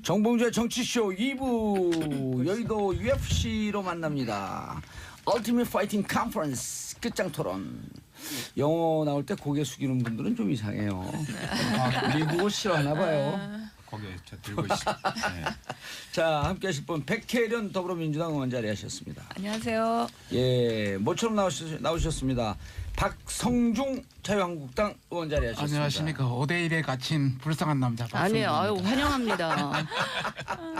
정봉주의 정치쇼 2부 여의도 UFC로 만납니다. 얼티밋 파이팅 컨퍼런스 끝장 토론. 영어 나올 때 고개 숙이는 분들은 좀 이상해요. 미국어 싫어하나 봐요. 고개 저 들고 있습니다. 네. 자, 함께 하실 분 백혜련 더불어민주당 의원 자리하셨습니다. 안녕하세요. 예, 모처럼 나오셨습니다. 박성중 자유한국당 의원 자리하셨습니다. 안녕하십니까. 5대1에 갇힌 불쌍한 남자 아니에요. 아유, 박성준입니다. 환영합니다.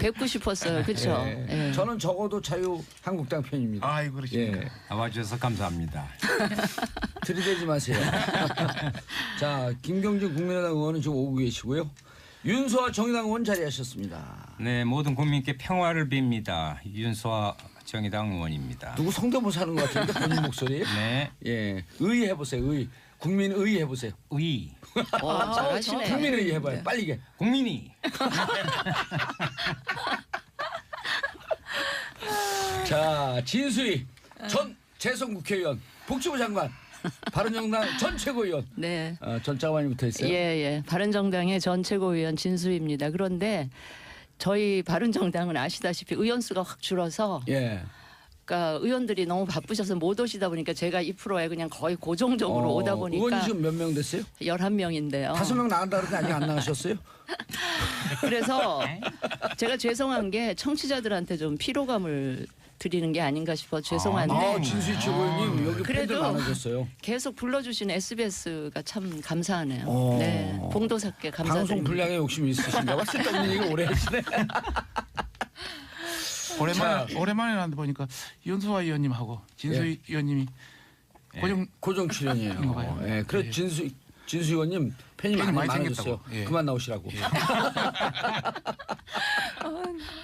뵙고 싶었어요. 그렇죠? 예. 저는 적어도 자유한국당 편입니다. 아이고 그러십니까. 예. 나와주셔서 감사합니다. 들이대지 마세요. 자, 김경진 국민의당 의원은 지금 오고 계시고요. 윤소아 정의당 의원 자리하셨습니다. 네, 모든 국민께 평화를 빕니다. 윤소아 정의당 의원입니다. 누구 성대모사 하는 것 같은데 본인 목소리? 네, 예, 의 해보세요. 의. 국민의 해보세요. 의 잘하시네. 국민의 해봐요. 빨리게. 국민이 자, 진수희 전 재선 국회의원, 복지부 장관, 바른정당 전 최고위원. 네. 전 장관이 붙어 있어요. 예, 예. 바른정당의 전 최고위원 진수입니다. 그런데 저희 바른정당은 아시다시피 의원 수가 확 줄어서 예. 그러니까 의원들이 너무 바쁘셔서 못 오시다 보니까 제가 2%에 그냥 거의 고정적으로 오다 보니까 의원이 지금 몇 명 됐어요? 11명인데요. 5명 나간다 그러는데 아직 안 나가셨어요? 그래서 제가 죄송한 게 청취자들한테 좀 피로감을 드리는 게 아닌가 싶어 죄송한데 진수희 최고위원님 여기 팬들 그래도 많아졌어요. 계속 불러주신 SBS가 참 감사하네요. 어. 네, 봉도사께 감사드립니다. 방송 분량에 욕심이 있으신가 봐. 쓸데없는 얘기 오래 하시네. 오랜만에 나왔는데 보니까 윤소아 의원님하고 진수희 의원님이 고정 출연이에요. 봐요. 예, 그래 예. 진수 의원님 팬이 팬이 많이 많아졌어요. 생겼다고. 예. 그만 나오시라고.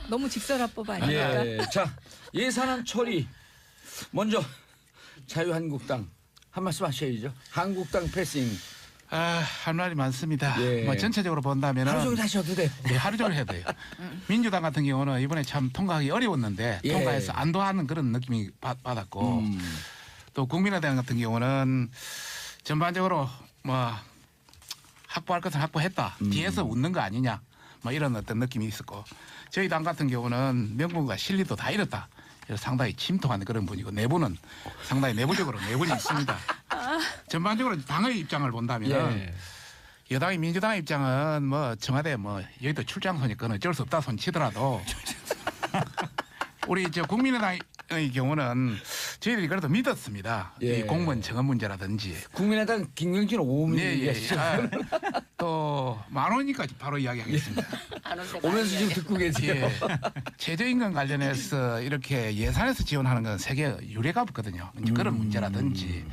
너무 직설화법 아닙니까? 예. 자, 예산안 처리 먼저 자유한국당 한 말씀 하셔야죠. 한국당 패싱 할 말이 많습니다. 예. 뭐 전체적으로 본다면 하루 종일 하셔도 돼요. 네, 하루 종일 해야 돼요. 민주당 같은 경우는 이번에 참 통과하기 어려웠는데 예. 통과해서 안도하는 그런 느낌이 받았고 또 국민의당 같은 경우는 전반적으로 뭐 확보할 것을 확보했다. 뒤에서 웃는 거 아니냐. 뭐 이런 어떤 느낌이 있었고 저희 당 같은 경우는 명분과 실리도 다 잃었다. 그래서 상당히 침통한 그런 분이고 내부는 상당히 내부적으로 내분이 있습니다. 전반적으로 당의 입장을 본다면 예. 여당의 민주당의 입장은 뭐 청와대 뭐 여의도 출장소니까 어쩔 수 없다 손 치더라도 우리 저 국민의당의 경우는 저희들이 그래도 믿었습니다. 예. 이 공무원 정원 문제라든지 국민의당 김경진 오음이 또 만원이니까 바로 이야기하겠습니다. 오면서 지금 듣고 계세요. 예. 최저임금 관련해서 이렇게 예산에서 지원하는 건 세계 유례가 없거든요. 이제 그런 문제라든지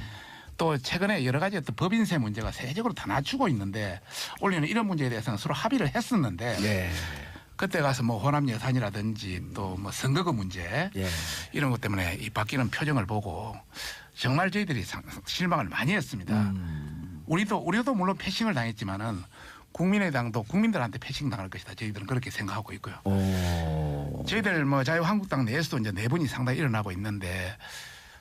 또 최근에 여러 가지 어떤 법인세 문제가 세계적으로 다 낮추고 있는데 올해는 이런 문제에 대해서는 서로 합의를 했었는데 예. 그때 가서 뭐 호남 예산이라든지 또 뭐 선거구 문제 예. 이런 것 때문에 이 바뀌는 표정을 보고 정말 저희들이 실망을 많이 했습니다. 우리도 물론 패싱을 당했지만은 국민의당도 국민들한테 패싱 당할 것이다. 저희들은 그렇게 생각하고 있고요. 저희들 뭐 자유한국당 내에서도 이제 내분이 상당히 일어나고 있는데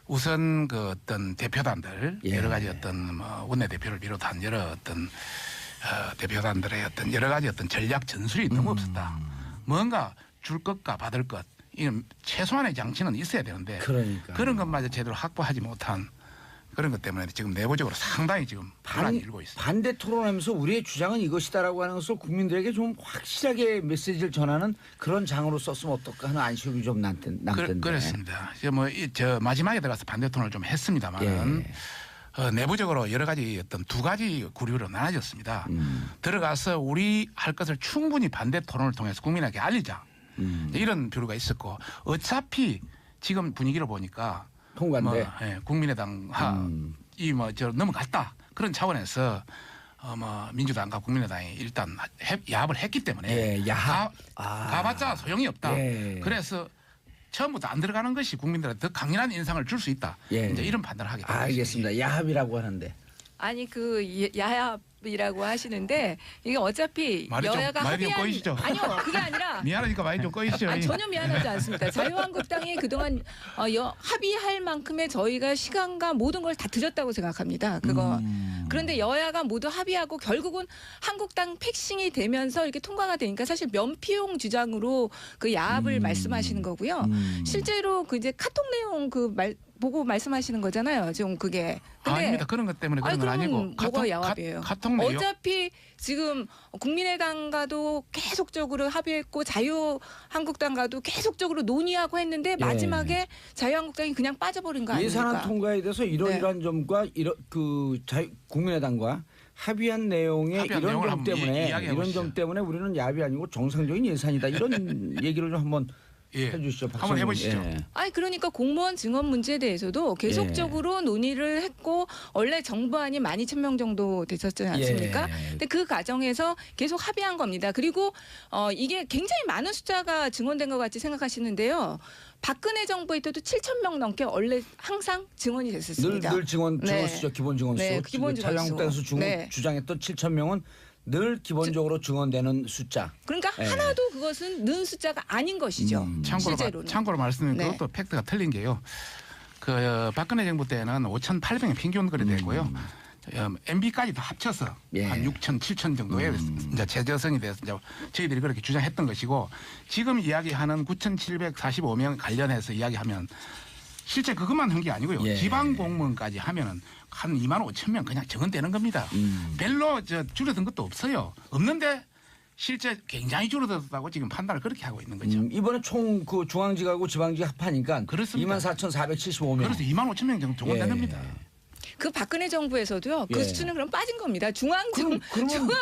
우선 그 어떤 대표단들 예. 여러 가지 어떤 뭐 원내대표를 비롯한 여러 어떤 대표단들의 어떤 여러 가지 어떤 전략 전술이 너무 없었다. 뭔가 줄 것과 받을 것 이런 최소한의 장치는 있어야 되는데 그러니까 그런 것마저 제대로 확보하지 못한 그런 것 때문에 지금 내부적으로 상당히 지금 반란이 일고 있습니다. 반대 토론하면서 우리의 주장은 이것이다라고 하는 것을 국민들에게 좀 확실하게 메시지를 전하는 그런 장으로 썼으면 어떨까 하는 안식이 좀 남던데. 그렇습니다. 저 마지막에 들어가서 반대 토론을 좀 했습니다만은 내부적으로 여러 가지 어떤 두 가지 구류로 나눠졌습니다. 들어가서 우리 할 것을 충분히 반대 토론을 통해서 국민에게 알리자. 이런 비류가 있었고 어차피 지금 분위기를 보니까 통과인데 국민의당 이뭐저 넘어갔다 그런 차원에서 뭐 민주당과 국민의당이 일단 야합을 했기 때문에 예, 야합. 가봤자 소용이 없다. 예. 그래서 처음부터 안 들어가는 것이 국민들한테 더 강인한 인상을 줄 수 있다. 예. 이제 이런 판단을 하게 됩니다. 알겠습니다. 야합이라고 하는데. 아니 그 야합 합이라고 하시는데 이게 어차피 말이 좀- 여야가 말이 좀 합의한 꼬이시죠? 아니요 그게 아니라 미안하니까 많이 좀 꺼이시죠. 아니, 전혀 미안하지 않습니다. 자유한국당이 그동안 합의할 만큼의 저희가 시간과 모든 걸 다 드렸다고 생각합니다. 그거. 그런데 여야가 모두 합의하고 결국은 한국당 패싱이 되면서 이렇게 통과가 되니까 사실 면피용 주장으로 그 야합을 말씀하시는 거고요. 실제로 그 이제 카톡 내용 보고 말씀하시는 거잖아요. 지금 그게. 근데 아닙니다. 그런 것 때문에 그런 건 아니고 뭐가 야합이에요? 카톡 내용. 어차피 지금 국민의당과도 계속적으로 합의했고 자유한국당과도 계속적으로 논의하고 했는데 마지막에 자유한국당이 그냥 빠져버린 거 아닙니까? 예산안 통과에 대해서 이러이러한 점과 국민의당과 합의한 내용의 합의한 이런 내용을 점 한번 때문에 이야기해 이런 보시죠. 점 때문에 우리는 야비 아니고 정상적인 예산이다 이런 얘기를 좀 한번 예. 해주시죠. 한번 해보시죠. 아니 그러니까 공무원 증언 문제에 대해서도 계속적으로 논의를 했고 원래 정부안이 12,000명 정도 됐었지 않습니까? 예. 근데 그 과정에서 계속 합의한 겁니다. 그리고 이게 굉장히 많은 숫자가 증언된 것 같이 생각하시는데요. 박근혜 정부에 때도 7,000명 넘게 원래 항상 증언이 됐었습니다. 늘 증언 네. 수죠. 기본 증언 수. 네, 기본 증언 수. 자유한국당에서 네. 주장했던 7,000명은 늘 기본적으로 증언되는 숫자. 그러니까 예. 하나도 그것은 는 숫자가 아닌 것이죠. 실제로는. 참고로 말씀드리면 네. 그것도 팩트가 틀린 게요. 박근혜 정부 때는 5,800명 평균 거리 됐고요. MB까지 다 합쳐서 예. 한 6천, 7천 정도의 이제 최저성이 돼서 이제 저희들이 그렇게 주장했던 것이고 지금 이야기하는 9,745명 관련해서 이야기하면 실제 그것만 한 게 아니고요. 예. 지방 공무원까지 하면은 한 2만 5천 명 그냥 정언되는 겁니다. 별로 줄어든 것도 없어요. 없는데 실제 굉장히 줄어들었다고 지금 판단을 그렇게 하고 있는 거죠. 이번에 총 그 중앙지하고 지방지 합하니까 그렇습니다. 24,475명. 그래서 2만 5천 명 정도 정언된 예. 겁니다. 그 박근혜 정부에서도요. 그 예. 수준은 그럼 빠진 겁니다. 중앙 그러면-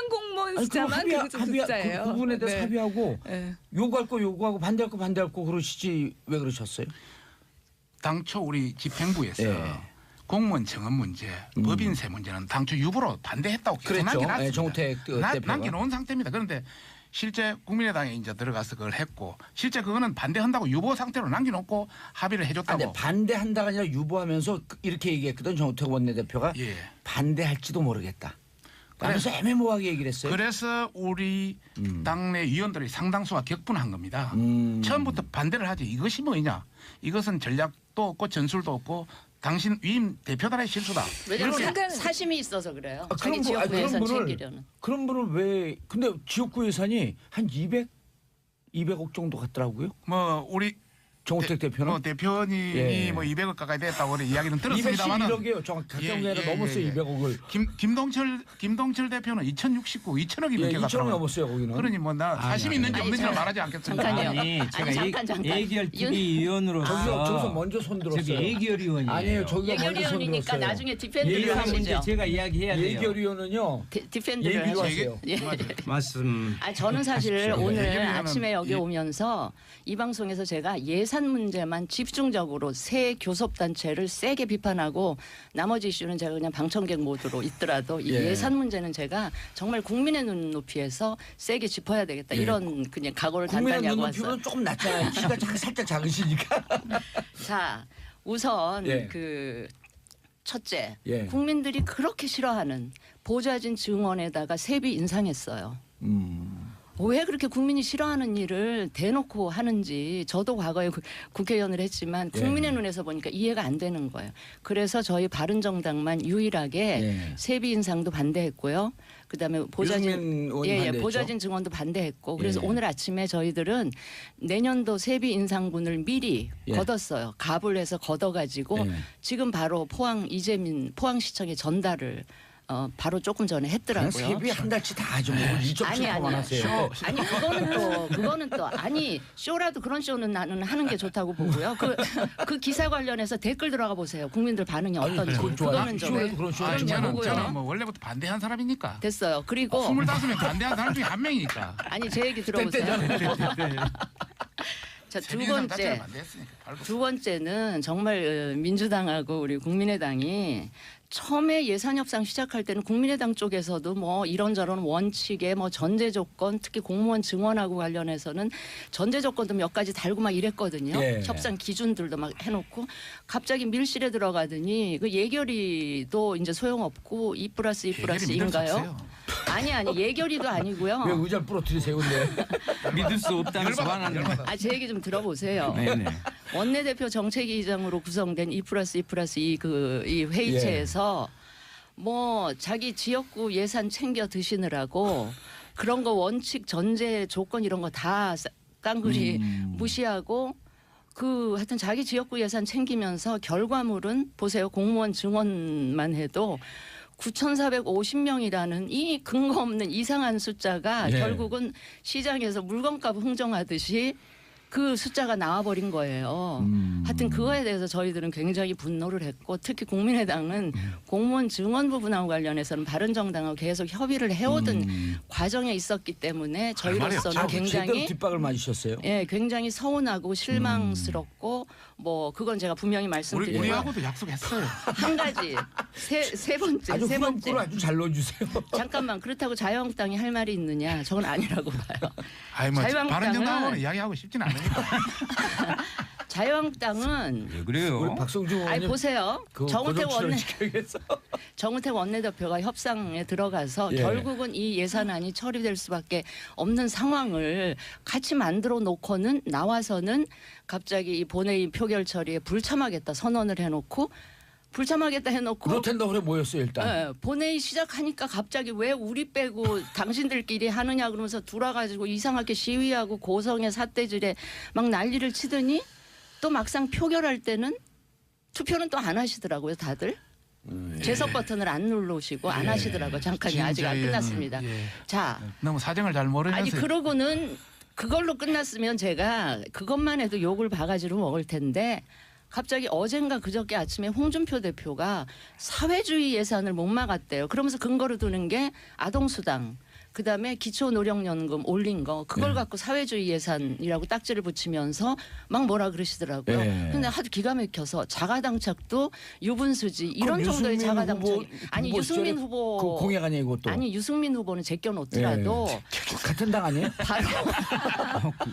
공무원 숫자만 그 숫자예요. 그 부분에 대해서 네. 합의하고 네. 요구할 거 요구하고 반대할 거 반대할 거 그러시지 왜 그러셨어요? 당초 우리 집행부에서 예. 공무원 정원 문제, 법인세 문제는 당초 유보로 반대했다고 계속 그랬죠. 남겨놨습니다. 예, 정우택 대표가. 남겨놓은 상태입니다. 그런데 실제 국민의당에 이제 들어가서 그걸 했고 실제 그거는 반대한다고 유보 상태로 남겨놓고 합의를 해줬다고. 근데 반대한다가 아니라 유보하면서 이렇게 얘기했거든 정우택 원내대표가 예. 반대할지도 모르겠다. 그래서 애매모호하게 얘기를 했어요. 그래서 우리 당내 위원들이 상당수가 격분한 겁니다. 처음부터 반대를 하지. 이것이 뭐냐? 이것은 전략도 없고 전술도 없고 당신 위임 대표단의 실수다. 왜냐하면 이렇게- 사심이 있어서 그래요. 아, 자기 그런 분- 아, 지역구 그런 예산 분을- 챙기려는. 그런 분을 왜 근데 지역구 예산이 한 200억 정도 같더라고요. 뭐 우리 정우택 대표는 대표님이 예. 뭐 200억 가까이 됐다고 그런 이야기는 들었습니다만은 211억이에요. 정확하게 아니라 넘었어요. 200억을. 김동철 대표는 2,069, 2,000억이 예, 넘게 2천억 갔더라고요. 넘었어요. 거기는. 그러니 뭐 나 사심 있는지 아니, 없는지는 저- 말하지 않겠습니다. 잠깐요. 아니 제가 잠깐. 예결특위위원으로서 저기서 먼저 손 들었어요. 저기 예결위원이에요. 아니에요. 저기가 먼저 손 예결위원이니까 들었어요. 나중에 디펜드를 예결 문제 하시죠. 제가 이야기해야 돼요. 예결위원은요. 디펜드를 예비로 하시죠. 하세요. 예. 말씀. 저는 사실 하십시오. 오늘 예결위원은 아침에 여기 예. 오면서 이 방송에서 제가 예산 문제만 집중적으로 새 교섭단체를 세게 비판하고 나머지 이슈는 제가 그냥 방청객 모드로 있더라도 이 예. 예산 문제는 제가 정말 국민의 눈높이에서 세게 짚어야 되겠다 이런 그냥 각오를 국민의 단단히 하고 눈높이보다 왔어요. 조금 낮잖아요. 키가 살짝 작으시니까. 자, 우선 예. 그 첫째, 예. 국민들이 그렇게 싫어하는 보좌진 증언에다가 세비 인상했어요. 왜 그렇게 국민이 싫어하는 일을 대놓고 하는지 저도 과거에 국회의원을 했지만 국민의 예. 눈에서 보니까 이해가 안 되는 거예요. 그래서 저희 바른정당만 유일하게 예. 세비 인상도 반대했고요. 그다음에 유승민 보좌진 의원이 반대했죠. 보좌진 증언도 반대했고 그래서 예. 오늘 아침에 저희들은 내년도 세비 인상분을 미리 예. 걷었어요. 갑을 해서 걷어가지고 예. 지금 바로 포항시청에 전달을 바로 조금 전에 그냥 했더라고요. 세비 한 달치 다 하죠. 뭐 2.7%만 하세요. 아니 그거는 또 아니 쇼라도 그런 쇼는 나는 하는 게 좋다고 보고요. 그 기사 관련해서 댓글 들어가 보세요. 국민들 반응이 어떤지. 그건 좋아요. 그거는 좀 쇼라도 그런 쇼 아, 좀 그럼요. 저는 뭐 원래부터 반대한 사람이니까. 됐어요. 그리고 25명 반대한 사람 중에 한 명이니까. 아니 제 얘기 들어보세요. 자, 두 세비인상 자체를 번째. 반대했으니까. 두 번째는 정말 민주당하고 우리 국민의당이 처음에 예산 협상 시작할 때는 국민의당 쪽에서도 뭐 이런저런 원칙에 뭐 전제 조건, 특히 공무원 증원하고 관련해서는 전제 조건도 몇 가지 달고 막 이랬거든요. 예. 협상 기준들도 막 해놓고 갑자기 밀실에 들어가더니 그 예결위도 이제 소용없고 2+2+2인가요? 아니 예결위도 아니고요. 왜 의자를 부러뜨리세요, 근데? 믿을 수 없다면서 화나는 거. 제 얘기 좀 들어보세요. 네네. 원내대표 정책위의장으로 구성된 2+2+2 이 회의체에서 뭐 자기 지역구 예산 챙겨 드시느라고 그런 거 원칙 전제 조건 이런 거 다 깡그리 무시하고 하여튼 자기 지역구 예산 챙기면서 결과물은 보세요. 공무원 증원만 해도 9,450명이라는 이 근거 없는 이상한 숫자가 예. 결국은 시장에서 물건값 흥정하듯이 그 숫자가 나와버린 거예요. 하여튼 그거에 대해서 저희들은 굉장히 분노를 했고 특히 국민의당은 공무원 증원 부분하고 관련해서는 바른정당하고 계속 협의를 해오던 과정에 있었기 때문에 저희로서는 제대로 굉장히 뒷박을 맞으셨어요. 예, 굉장히 서운하고 실망스럽고 뭐 그건 제가 분명히 말씀드리고 우리하고도 약속했어요. 한 가지 세 번째 아주 세 번째 후렴구를 아주 잘 넣어주세요. 잠깐만 그렇다고 자유한국당이 할 말이 있느냐? 저건 아니라고 봐요. 아니 뭐 자유한국당은- 바른정당하고는 이야기하고 싶진 않으니까. 자유한국당은 왜 그래요? 우리 박성중 아니 의원님 보세요. 정우택 지켜야겠어. 정우택 원내대표가 협상에 들어가서 예. 결국은 이 예산안이 처리될 수밖에 없는 상황을 같이 만들어 놓고는 나와서는 갑자기 이 본회의 표결 처리에 불참하겠다 선언을 해놓고 불참하겠다 해놓고 로텐더홀에 모였어요 일단. 예, 본회의 시작하니까 갑자기 왜 우리 빼고 당신들끼리 하느냐 그러면서 돌아가지고 이상하게 시위하고 고성의 삿대질에 막 난리를 치더니 또 막상 표결할 때는 투표는 또 안 하시더라고요 다들. 제석 버튼을 안 누르시고 안 하시더라고요. 잠깐이 아직 안 진짜 끝났습니다. 예. 자, 너무 사정을 잘 모르면서 아니 그러고는 그걸로 끝났으면 제가 그것만 해도 욕을 바가지로 먹을 텐데 갑자기 어젠가 그저께 아침에 홍준표 대표가 사회주의 예산을 못 막았대요. 그러면서 근거로 두는 게 아동수당 그다음에 기초노령연금 올린 거 그걸 갖고 사회주의 예산이라고 딱지를 붙이면서 막 뭐라 그러시더라고요. 네. 근데 하도 기가 막혀서 자가당착도 유분수지 이런 그럼 정도의 유승민 자가당착이 아니 후보 유승민 시절에 후보 그 공약 아니에요 이것도. 아니 유승민 후보는 제껴놓더라도 같은 당 아니에요?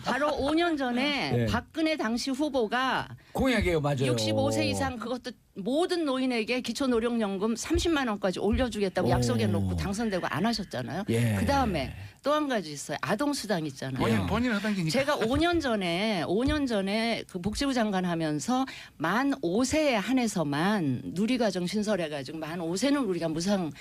바로 5년 전에 네. 박근혜 당시 후보가 공약이에요 맞아요. 65세 이상 그것도 모든 노인에게 기초노령연금 30만 원까지 올려주겠다고 오. 약속해놓고 당선되고 안 하셨잖아요. 예. 그 다음에 또 한 가지 있어요. 아동수당 있잖아요. 본인 하던 게니까. 제가 5년 전에 그 복지부 장관 하면서 만 5세에 한해서만 누리과정 신설해가지고 만 5세는 우리가 무상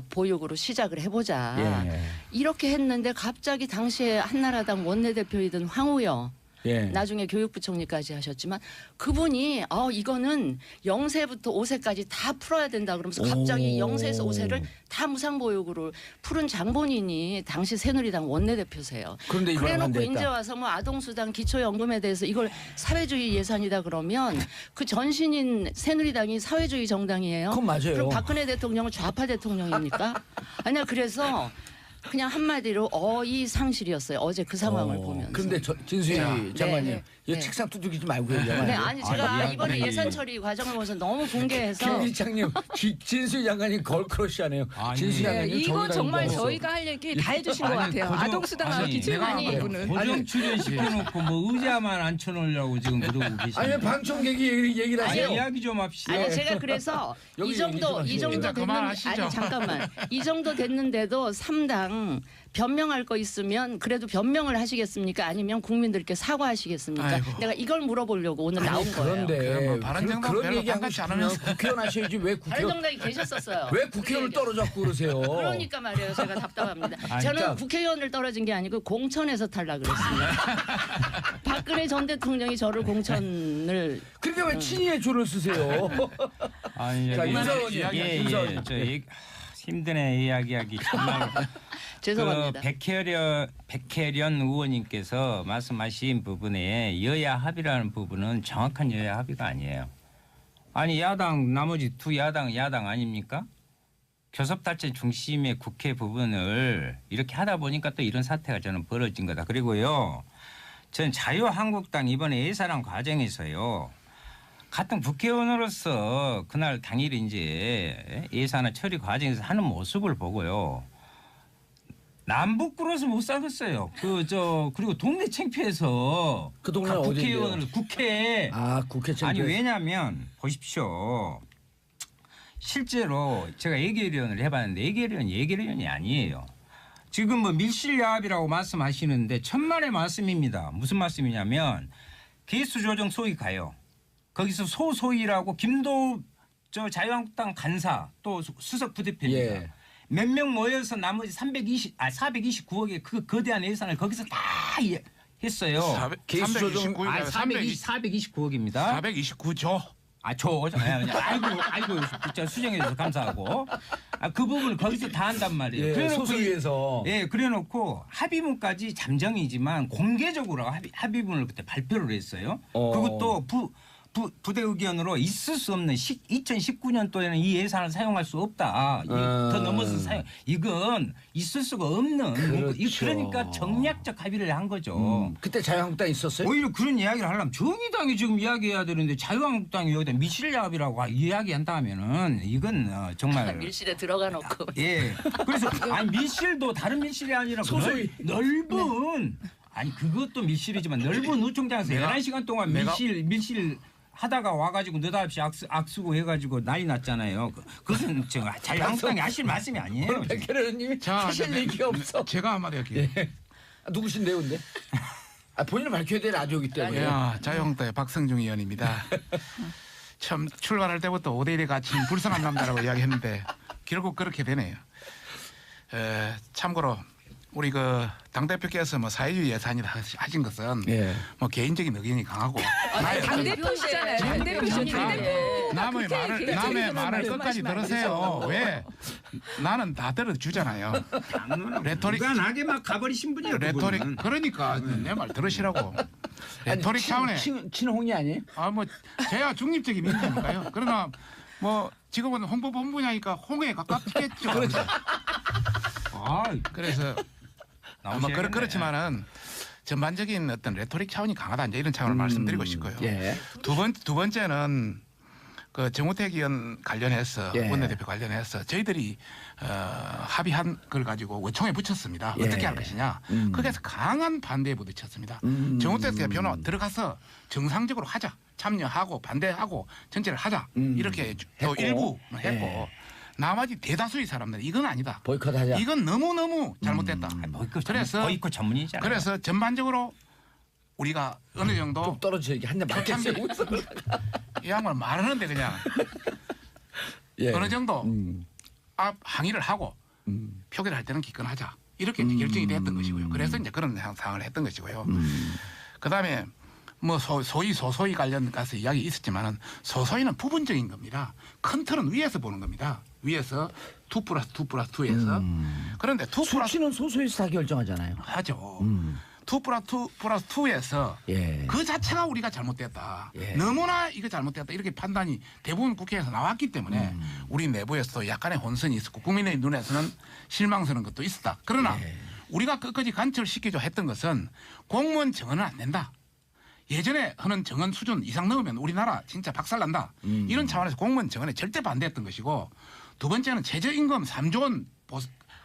보육으로 시작을 해보자. 예. 이렇게 했는데 갑자기 당시에 한나라당 원내대표이던 황우여 예. 나중에 교육부총리까지 하셨지만 그분이 이거는 0세부터 5세까지 다 풀어야 된다 그러면서 갑자기 오. 0세에서 5세를 다 무상보육으로 푸른 장본인이 당시 새누리당 원내대표세요. 그런데 이번엔 안 그래놓고 됐다. 이제 와서 뭐 아동수당 기초연금에 대해서 이걸 사회주의 예산이다 그러면 그 전신인 새누리당이 사회주의 정당이에요. 그건 맞아요. 그럼 박근혜 대통령은 좌파 대통령입니까? 아니야 그래서 그냥 한마디로 어이상실이었어요. 어제 그 상황을 보면서. 그런데 진수희 장관님 네. 이거 네. 책상 두들기지 말고 얘기하면. 네, 아니 제가 아니, 이번에 아니. 예산 처리 과정을 보면서 너무 붕괴해서 김기창님 진수희 장관님 걸크러시하네요. 아니. 진수희 네, 장관님 이거 정말 좋아했어. 저희가 할 얘기 다 해주신 것 같아요. 고정- 아동수당하고 아니, 기초연금 내가 부분은. 고정 출연시켜놓고 뭐 의자만 앉혀놓으려고 지금 그러고 계시는 아니 방청객이 얘기를 하세요. 이야기 좀 합시다. 아니 제가 그래서 여기 이 정도 얘기 좀 이 정도 이제 됐는데 그만하시죠. 아니 잠깐만 이 정도 됐는데도 3당 변명할 거 있으면 그래도 변명을 하시겠습니까? 아니면 국민들께 사과하시겠습니까? 아이고. 내가 이걸 물어보려고 오늘 나온 거예요. 그런데 뭐 바른정당 그런 별로 얘기하고 반갑지 싶으면 않으면서. 국회의원 하셔야지 왜 국회의원 바른정당이 계셨었어요. 왜 국회의원을 떨어졌고 그러세요? 그러니까 말이에요. 제가 답답합니다. 아니, 저는 그러니까- 국회의원을 떨어진 게 아니고 공천에서 탈락 그랬습니다. 박근혜 전 대통령이 저를 공천을 그러니까 왜 친이의 조를 쓰세요? 아니 자, 여기 윤석 의원님, 윤석 의원님. 힘드네 이야기하기 정말. 죄송합니다. 백혜련 의원님께서 말씀하신 부분에 여야 합의라는 부분은 정확한 여야 합의가 아니에요. 아니 야당 나머지 두 야당 아닙니까? 교섭단체 중심의 국회 부분을 이렇게 하다 보니까 또 이런 사태가 저는 벌어진 거다. 그리고요, 전 자유한국당 이번에 예산안 과정에서요 같은 국회의원으로서 그날 당일 이제 예산안 처리 과정에서 하는 모습을 보고요. 남북 꿇어서 못 살겠어요. 그리고 동네 창피해서 그 동네는 각 어디인데요? 국회의원을 국회에 국회 아니 창피해서. 왜냐하면 보십시오. 실제로 제가 예결위원을 해봤는데 예결위원이 아니에요. 지금 뭐 밀실야합이라고 말씀하시는데 천만의 말씀입니다. 무슨 말씀이냐면 개수조정 소위 가요. 거기서 소소위라고 김도우 자유한국당 간사 또 수석 부대표입니다. 예. 몇 명 모여서 나머지 429억의 그 거대한 예산을 거기서 다 했어요. 개수 조정 429억입니다. 429조. 아이고, 진짜 수정해줘서 감사하고. 그 부분을 거기서 다 한단 말이에요. 예, 그래놓고 소수위에서. 예, 그래놓고 합의문까지 잠정이지만 공개적으로 합의문을 그때 발표를 했어요. 그리고 또 부대 의견으로 있을 수 없는 2019년도에는 이 예산을 사용할 수 없다. 더 넘어서 이건 있을 수가 없는. 그렇죠. 그러니까 정략적 합의를 한 거죠. 그때 자유한국당 있었어요? 오히려 그런 이야기를 하려면 정의당이 지금 이야기해야 되는데 자유한국당이 여기다 밀실야합이라고 이야기한다 하면은 이건 정말 밀실에 들어가 놓고. 예. 그래서 아니 밀실도 다른 밀실이 아니라 소소위. 넓은 아니 그것도 밀실이지만 넓은 우총장에서 11시간 동안 밀실 하다가 와가지고 느닷없이 악수고 해가지고 난리 났잖아요. 그것은 자유한국당이 하실 말씀이 아니에요. 백혜련 의원님이 하실 얘기가 없어. 제가 한마디 할게요. 누구신데요, 근데? 본인을 밝혀야 될 라디오기 때문에. 자유한국당의 박성중 의원입니다. 참 출발할 때부터 5대1에 갇힌 불쌍한 남자라고 이야기했는데 결국 그렇게 되네요. 참고로 우리 그 당대표께서 뭐 사회주의 예산이다 하신 것은 예. 뭐 개인적인 의견이 강하고 당대표시잖아요. 당대표시죠. 당대표. 남의 말을 끝까지 들으세요. 왜? 나는 다 들어주잖아요. 레토릭 누가 나게 막 가버리신 분이에요. 레토릭 그러니까 내 말 들으시라고. 레토릭 차원에 친홍이 아니에요? 뭐 제가 중립적인 인재니까요. 그러나 뭐 지금은 홍보본부냐니까 홍에 가깝겠죠. 그래서 아마 그렇지만은 전반적인 어떤 레토릭 차원이 강하다 이제 이런 차원을 말씀드리고 싶고요. 예. 두 번째는 그 정우택 의원 관련해서 예. 원내대표 관련해서 저희들이 합의한 걸 가지고 원총에 붙였습니다. 예. 어떻게 할 것이냐. 거기에서 강한 반대에 부딪혔습니다. 정우택 대표는 들어가서 정상적으로 하자. 참여하고 반대하고 전체를 하자. 이렇게 또 했고. 일부 했고 예. 나머지 대다수의 사람들은 이건 아니다. 보이콧하자. 이건 너무너무 잘못됐다. 보이콧 전문이잖아요. 그래서 전반적으로 우리가 어느 정도 좀 떨어져 이렇게 한대 맞겠어요. 이 양말 말하는데 그냥 예. 어느 정도 항의를 하고 표결을 할 때는 기권하자 이렇게 이제 결정이 됐던 것이고요. 그래서 이제 그런 상황을 했던 것이고요. 그다음에 뭐 소소위 관련 가서 이야기 있었지만은 소소위는 부분적인 겁니다. 큰 틀은 위에서 보는 겁니다. 위에서 2+2+2에서 그런데 2+2 수치는 소수에서 다 결정하잖아요. 하죠. 2+2+2에서 예. 그 자체가 우리가 잘못됐다. 예. 너무나 이거 잘못됐다. 이렇게 판단이 대부분 국회에서 나왔기 때문에 우리 내부에서도 약간의 혼선이 있었고 국민의 눈에서는 실망스러운 것도 있었다. 그러나 우리가 끝까지 관철시키려 했던 것은 공무원 정원은 안 된다. 예전에 하는 정원 수준 이상 넘으면 우리나라 진짜 박살난다. 이런 차원에서 공무원 정원에 절대 반대했던 것이고 두 번째는 최저임금 3조 원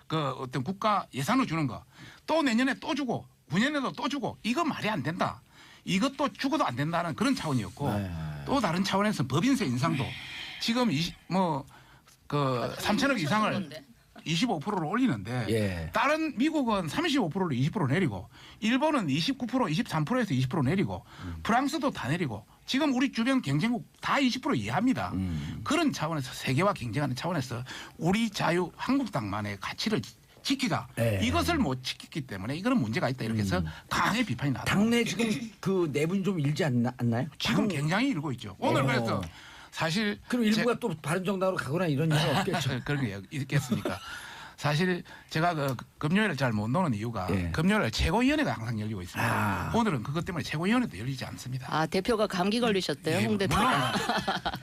그 어떤 국가 예산으로 주는 거 또 내년에 또 주고 9년에도 또 주고 이거 말이 안 된다. 이것도 죽어도 안 된다는 그런 차원이었고 또 다른 차원에서 법인세 인상도 지금 3천억 이상을 25%로 올리는데 예. 다른 미국은 35%로 20% 내리고 일본은 29% 23%에서 20% 내리고 프랑스도 다 내리고 지금 우리 주변 경쟁국 다 20% 이하입니다. 그런 차원에서 세계와 경쟁하는 차원에서 우리 자유 한국당만의 가치를 지키자. 예. 이것을 못 지켰기 때문에 이거는 문제가 있다. 이렇게 해서 강하게 비판이 나왔다. 당내 지금 그 내분 좀 일지 않나요? 지금 굉장히 일고 있죠. 오늘 그래서 사실 그럼 일부가 또 바른정당으로 가거나 이런 일은 없겠죠. 그런 게 있겠습니까? 사실 제가 그 금요일을 잘 못 노는 이유가 금요일 최고위원회가 항상 열리고 있습니다. 오늘은 그것 때문에 최고위원회도 열리지 않습니다. 아 대표가 감기 걸리셨대요, 예, 홍 대표.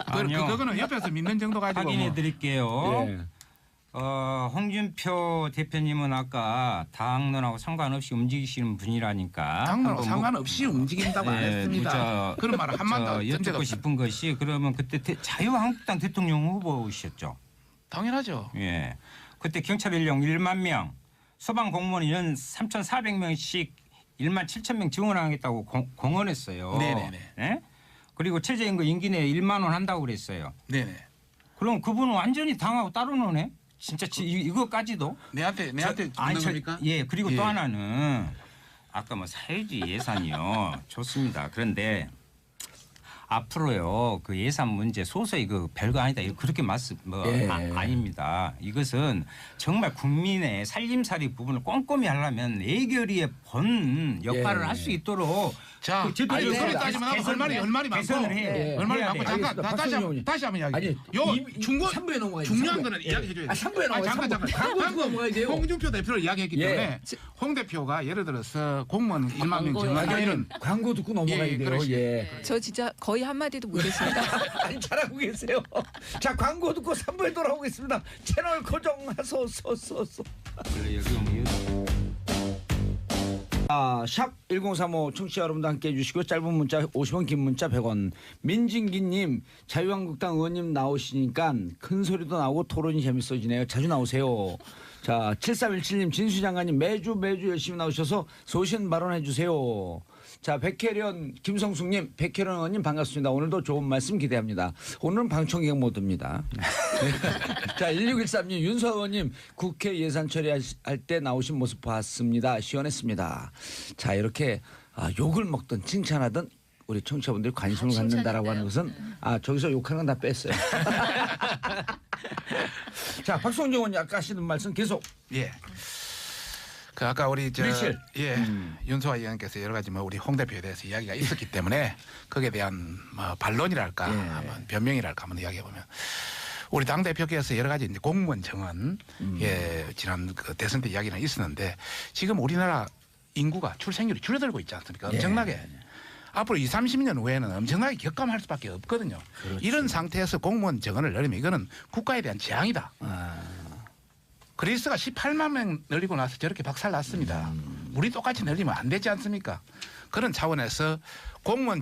아니요. 그거는 옆에서 믿는 정도 가지고 확인해 드릴게요. 예. 홍준표 대표님은 아까 당론하고 상관없이 움직이시는 분이라니까. 당론하고 한번 상관없이 움직인다고 안 했습니다. 그런 말을 한 번도 한 적이 여쭙고 없습니다. 싶은 것이 그러면 그때 자유한국당 대통령 후보셨죠. 당연하죠. 예. 그때 경찰 인력 1만 명, 소방 공무원 연 3,400명씩 1만 7천 명 지원하겠다고 공언했어요. 네네네. 예? 그리고 최저임금 임기 내에 1만 원 한다고 그랬어요. 네네. 그럼 그분은 완전히 당하고 따로 노네? 진짜 이거까지도? 내한테 묻는 겁니까? 예. 그리고 예. 또 하나는 아까 뭐 사회주의 예산이요. 좋습니다. 그런데 앞으로요 그 예산 문제 소소히 그 별거 아니다 이거 그렇게 예. 아닙니다. 이것은 정말 국민의 살림살이 부분을 꼼꼼히 하려면 예결위의 본 역할을 예. 할 수 있도록 자, 그 제도를 아니, 그걸 네. 따지면 할 말이 많고 개선을 해야 돼. 예. 얼마나 해야 많고 돼. 잠깐 알겠습니다. 다시 박성용 한번 다시 한번 이야기. 아니, 요 중국 3부에 넘어가야죠. 중요한 3부에. 거는 이야기해 줘야 돼. 3부에 넘어가요. 잠깐. 광고 넘어가야 돼요. 홍준표 대표를 이야기했기 예. 때문에 홍 대표가 예를 들어서 공무원 1만 명 정하자 이런 광고 듣고 넘어가야 예, 돼요. 그러시죠. 예. 저 진짜 거의 한마디도 못했습니다. 아니 잘하고 계세요. 자 광고 듣고 3부에 돌아오겠습니다. 채널 고정하소서. 원래 여기 오면 샵 1035 청취자 여러분도 함께 해주시고 짧은 문자 50원 긴 문자 100원 민진기님 자유한국당 의원님 나오시니까 큰 소리도 나오고 토론이 재밌어지네요. 자주 나오세요. 자 7317님 진수장관님 매주 열심히 나오셔서 소신 발언해 주세요. 자 백혜련 김성숙님 백혜련 의원님 반갑습니다. 오늘도 좋은 말씀 기대합니다. 오늘은 방청객 모드입니다. 자 1613님 윤서 의원님 국회 예산 처리할 때 나오신 모습 봤습니다. 시원했습니다. 자 이렇게 욕을 먹든 칭찬하든 우리 청취자분들이 관심을 갖는다라고 하는 것은 저기서 욕하는 건 다 뺐어요. 자 박성준 의원님 아까 하시는 말씀 계속. 예. 그 아까 우리 밀실. 윤소아 의원께서 여러 가지 우리 홍 대표에 대해서 이야기가 있었기 때문에 거기에 대한 반론이랄까 한번 변명이랄까 한번 이야기해 보면 우리 당 대표께서 여러 가지 이제 공무원 정원 지난 그 대선 때 이야기는 있었는데 지금 우리나라 인구가 출생률이 줄어들고 있지 않습니까? 엄청나게. 앞으로 20, 30년 후에는 엄청나게 격감할 수밖에 없거든요. 그렇죠. 이런 상태에서 공무원 정원을 늘리면 이거는 국가에 대한 재앙이다. 그리스가 18만 명 늘리고 나서 저렇게 박살났습니다. 우리 똑같이 늘리면 안 되지 않습니까? 그런 차원에서 공무원